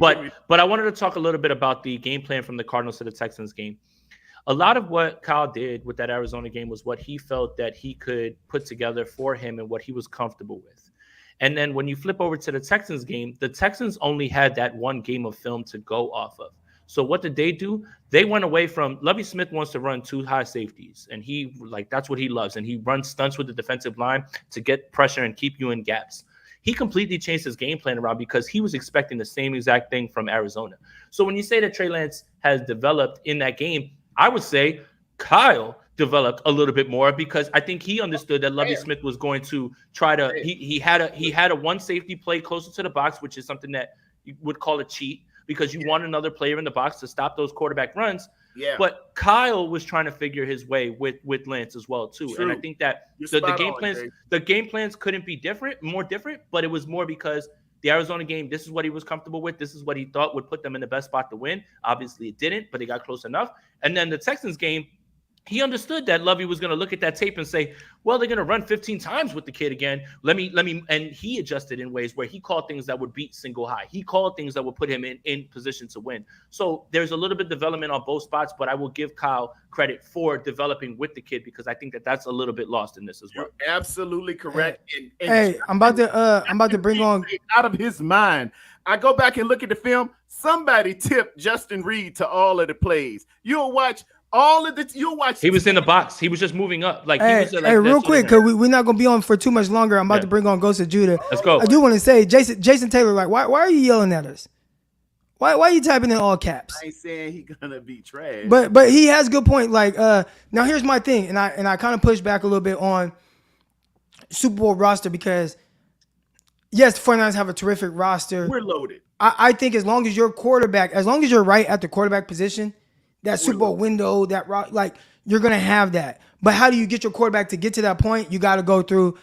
But I wanted to talk a little bit about the game plan from the Cardinals to the Texans game. A lot of what Kyle did with that Arizona game was what he felt that he could put together for him and what he was comfortable with. And then when you flip over to the Texans game, the Texans only had that one game of film to go off of. So what did they do? They went away from Lovie Smith wants to run 2 high safeties, and that's what he loves. And he runs stunts with the defensive line to get pressure and keep you in gaps. He completely changed his game plan around because he was expecting the same exact thing from Arizona. So when you say that Trey Lance has developed in that game, I would say Kyle developed a little bit more because I think he understood that Lovie Smith was going to try to. He had a one safety play closer to the box, which is something that you would call a cheat because you want another player in the box to stop those quarterback runs. Yeah. But Kyle was trying to figure his way with Lance as well too. True. And I think that the game plans couldn't be more different, but it was more because the Arizona game, this is what he was comfortable with. This is what he thought would put them in the best spot to win. Obviously it didn't, but they got close enough. And then the Texans game, he understood that Lovie was going to look at that tape and say, well, they're going to run 15 times with the kid again. Let me, and he adjusted in ways where he called things that would beat single high. He called things that would put him in position to win. So there's a little bit of development on both spots, but I will give Kyle credit for developing with the kid because I think that that's a little bit lost in this as well. You're absolutely correct. Hey, I'm about to bring on out of his mind. I go back and look at the film. Somebody tipped Justin Reed to all of the plays. You'll watch all of the. You'll watch. He was in the box. He was just moving up. Hey, real quick, because we're not gonna be on for too much longer. I'm about to bring on Ghost of Judah. Let's go. I do want to say, Jason Taylor, like, why are you yelling at us? Why are you typing in all caps? I ain't saying he gonna be trash. But he has a good point. Like, now here's my thing, and I kind of push back a little bit on Super Bowl roster because yes, the 49ers have a terrific roster. We're loaded. I think as long as you're right at the quarterback position, that Super Bowl window, you're gonna have that. But how do you get your quarterback to get to that point? You got to go through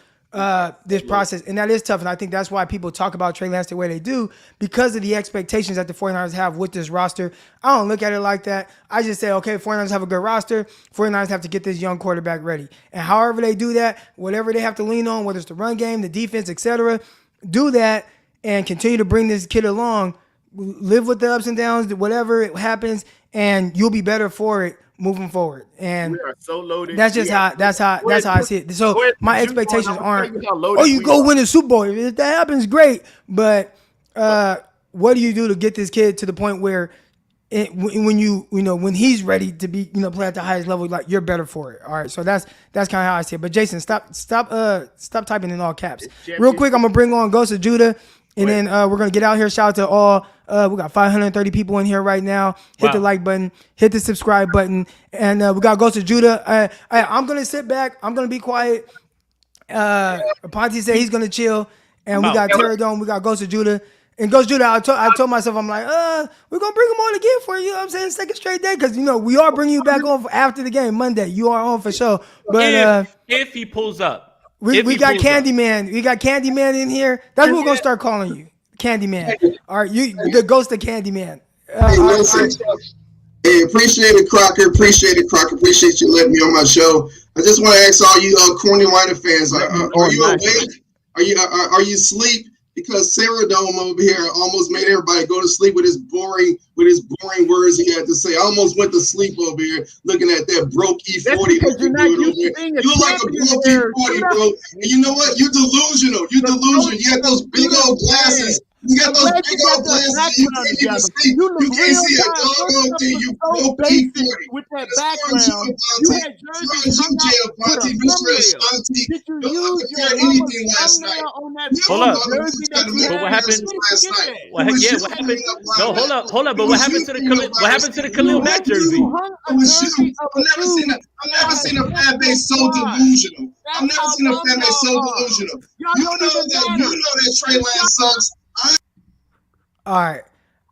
this process, and that is tough. And I think that's why people talk about Trey Lance the way they do because of the expectations that the 49ers have with this roster. I don't look at it like that. I just say, okay, 49ers have a good roster. 49ers have to get this young quarterback ready, and however they do that, whatever they have to lean on, whether it's the run game, the defense, etc., do that and continue to bring this kid along. Live with the ups and downs, whatever it happens, and you'll be better for it moving forward. And we are so loaded. That's just how I see it. So my expectations aren't, you go win a Super Bowl. If that happens, great. But what do you do to get this kid to the point where when he's ready to be play at the highest level, like you're better for it. All right. So that's kind of how I see it. But Jason, stop typing in all caps. Real quick, I'm gonna bring on Ghost of Judah. And then we're going to get out here. Shout out to all. We got 530 people in here right now. Hit the like button. Hit the subscribe button. And we got Ghost of Judah. I'm going to sit back. I'm going to be quiet. Ponte said he's going to chill. And we got Terradome. We got Ghost of Judah. And Ghost of Judah, I told myself, I'm like, we're going to bring him on again for you. You know what I'm saying? Second straight day. Because, we are bringing you back on after the game Monday. You are on for sure. But if he pulls up. We got Candyman. We got Candyman in here. That's what we're gonna start calling you, Candyman. All right, you the ghost of Candyman. Hey, appreciate it, Crocker. Appreciate you letting me on my show. I just want to ask all you corny Whiter fans: Are you awake? Are you asleep? Because Terradome over here almost made everybody go to sleep with his boring words he had to say. I almost went to sleep over here looking at that broke E40 that you're doing over there. You look like a broke E40, bro. And you know what? You're delusional. You got those big old glasses You got I'm those glad big you got old that glasses. You background can't even together. see. You look You can't real see a time. Your doggone stuff thing. looks You so no basic P40. with that That's on you, background. You Avante. had That's jerseys on you, hung J. out with Avante. a Mr. thumbnail. Ashanti. Did you Don't use your compare mama's anything last night. thumbnail on that You Hold don't up. know big the jersey who's that got to you make But had? what happened? comparisons Where did you last get night. that? What? It was Yeah, you what happened? putting up No, live ads. hold up. But It what was you happened to the putting up What live happened to the ads. Khalil You Mack hung, jersey? you hung It a was jersey you. of a dude I've that never has seen a fan special base so pride. delusional. I've That's never how seen a dumb fan base so y'all are. delusional. Y'all don't even matter. You know that Trey Lance sucks. All right.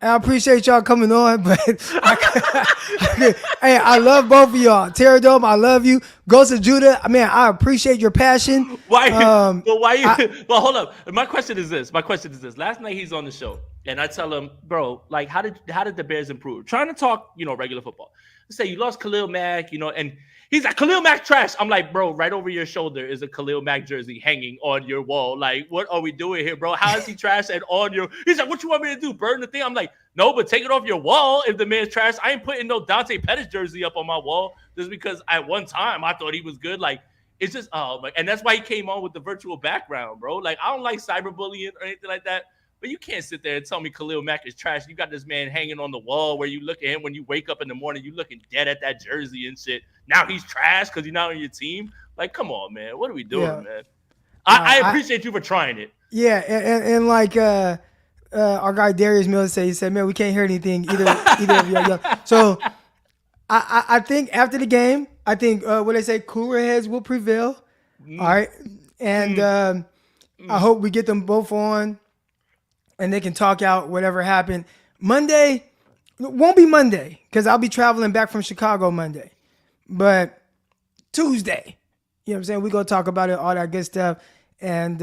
I appreciate y'all coming on, but hey, I love both of y'all. Terradome, I love you. Ghost of Judah, man, I appreciate your passion. Why? Um, Well, why? Well, hold up. My question is this. Last night he's on the show, and I tell him, bro, like, how did the Bears improve? Trying to talk, regular football. I say you lost Khalil Mack, and he's like, Khalil Mack trash. I'm like, bro, right over your shoulder is a Khalil Mack jersey hanging on your wall. Like, what are we doing here, bro? How is he trash and on your? He's like, what you want me to do? Burn the thing? I'm like, no, but take it off your wall if the man's trash. I ain't putting no Dante Pettis jersey up on my wall just because at one time I thought he was good. Like, it's just and that's why he came on with the virtual background, bro. Like, I don't like cyberbullying or anything like that. But you can't sit there and tell me Khalil Mack is trash. You got this man hanging on the wall where you look at him when you wake up in the morning, you looking dead at that jersey and shit. Now he's trash because he's not on your team. Like, come on, man. What are we doing, man? I appreciate you for trying it. Yeah, and like our guy Darius Mills said, he said, man, we can't hear anything either of y'all. So I think after the game, I think what they say, cooler heads will prevail. All right. And I hope we get them both on and they can talk out whatever happened. Monday won't be Monday because I'll be traveling back from Chicago Monday. But Tuesday, you know what I'm saying? We're going to talk about it, all that good stuff. And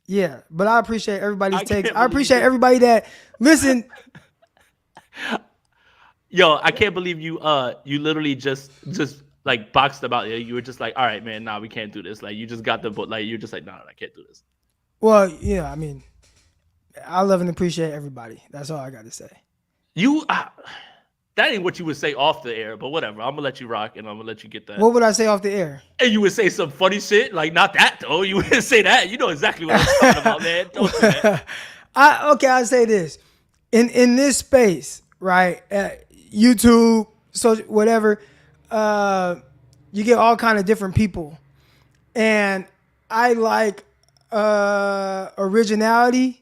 yeah, but I appreciate everybody's takes. I appreciate everybody that listen. Yo, I can't believe you literally just like boxed them out. You were just like, all right, man, nah, we can't do this. Like, you just got the book. Like, you're just like, no, I can't do this. Well, yeah, I mean, I love and appreciate everybody. That's all I got to say. That ain't what you would say off the air, but whatever. I'm gonna let you rock, and I'm gonna let you get that. What would I say off the air? And you would say some funny shit, like not that though. You wouldn't say that. You know exactly what I'm talking about, man. Don't say that. I'll say this. In this space, right? YouTube, so whatever, you get all kind of different people, and I like originality.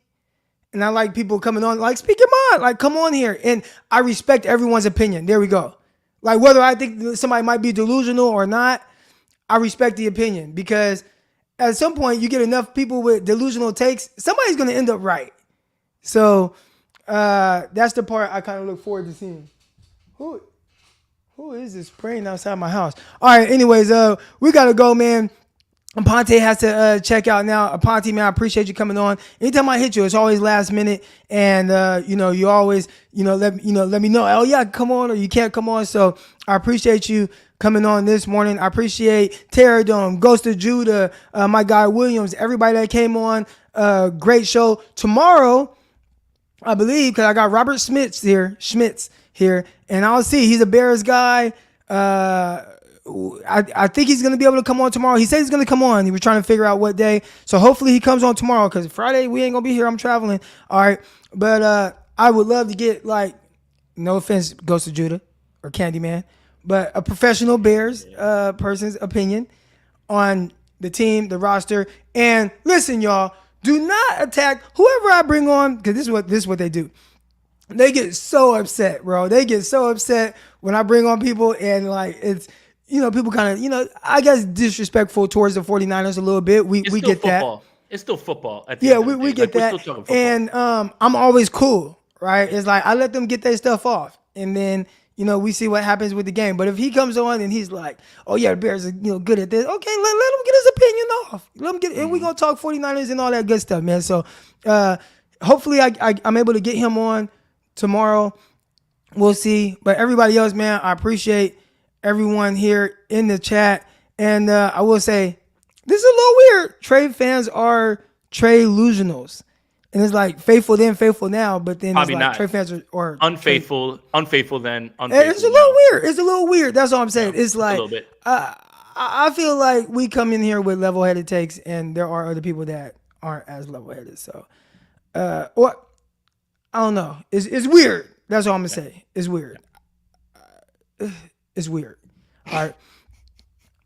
And I like people coming on, like, speak your mind, like, come on here. And I respect everyone's opinion. There we go. Like, whether I think somebody might be delusional or not, I respect the opinion because at some point you get enough people with delusional takes, somebody's going to end up right. So that's the part I kind of look forward to seeing. Who is this spraying outside my house? All right, anyways, we got to go, man. Aponte has to check out now. Aponte, man, I appreciate you coming on. Anytime I hit you, it's always last minute, and you always let me know. Oh yeah, come on, or you can't come on. So I appreciate you coming on this morning. I appreciate Terradome, Ghost of Judah, my guy Williams, everybody that came on. Great show tomorrow, I believe, because I got Robert Schmitz here, and I'll see. He's a Bears guy. I think he's going to be able to come on tomorrow. He said he's going to come on. He was trying to figure out what day. So hopefully he comes on tomorrow because Friday we ain't going to be here. I'm traveling. All right. But I would love to get, like, no offense, Ghost of Judah or Candyman, but a professional Bears person's opinion on the team, the roster. And listen, y'all, do not attack whoever I bring on because this is what they do. They get so upset, bro. They get so upset when I bring on people and, like, it's – people kind of, I guess disrespectful towards the 49ers a little bit. We get football. that. It's still football. Yeah, we get that. And I'm always cool, right? It's like I let them get their stuff off. And then, we see what happens with the game. But if he comes on and he's like, oh, yeah, the Bears are good at this. Okay, let him get his opinion off. Let him get, and we're going to talk 49ers and all that good stuff, man. So hopefully I'm able to get him on tomorrow. We'll see. But everybody else, man, I appreciate everyone here in the chat. And I will say, this is a little weird. Trey fans are Trey-lusionals. And it's like faithful then, faithful now. But then probably it's like not. Trey fans are unfaithful then, unfaithful It's a little weird. It's a little weird. That's all I'm saying. It's like, a little bit. I feel like we come in here with level-headed takes, and there are other people that aren't as level-headed. So or I don't know. It's weird. That's all I'm gonna say. It's weird. It's weird. All right.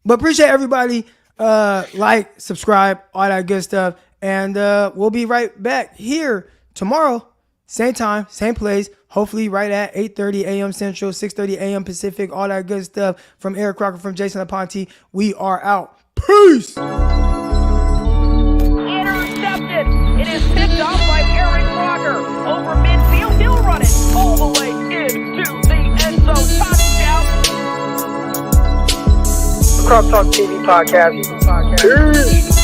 But appreciate everybody. Like, subscribe, all that good stuff. And we'll be right back here tomorrow. Same time, same place. Hopefully right at 8:30 a.m. Central, 6:30 a.m. Pacific, all that good stuff. From Eric Crocker, from Jason Aponte, we are out. Peace! Intercepted. It is picked off by Eric Crocker. Over midfield, he'll run it all the way into the end zone. Touchdown. Croc Talk TV podcast. Peace.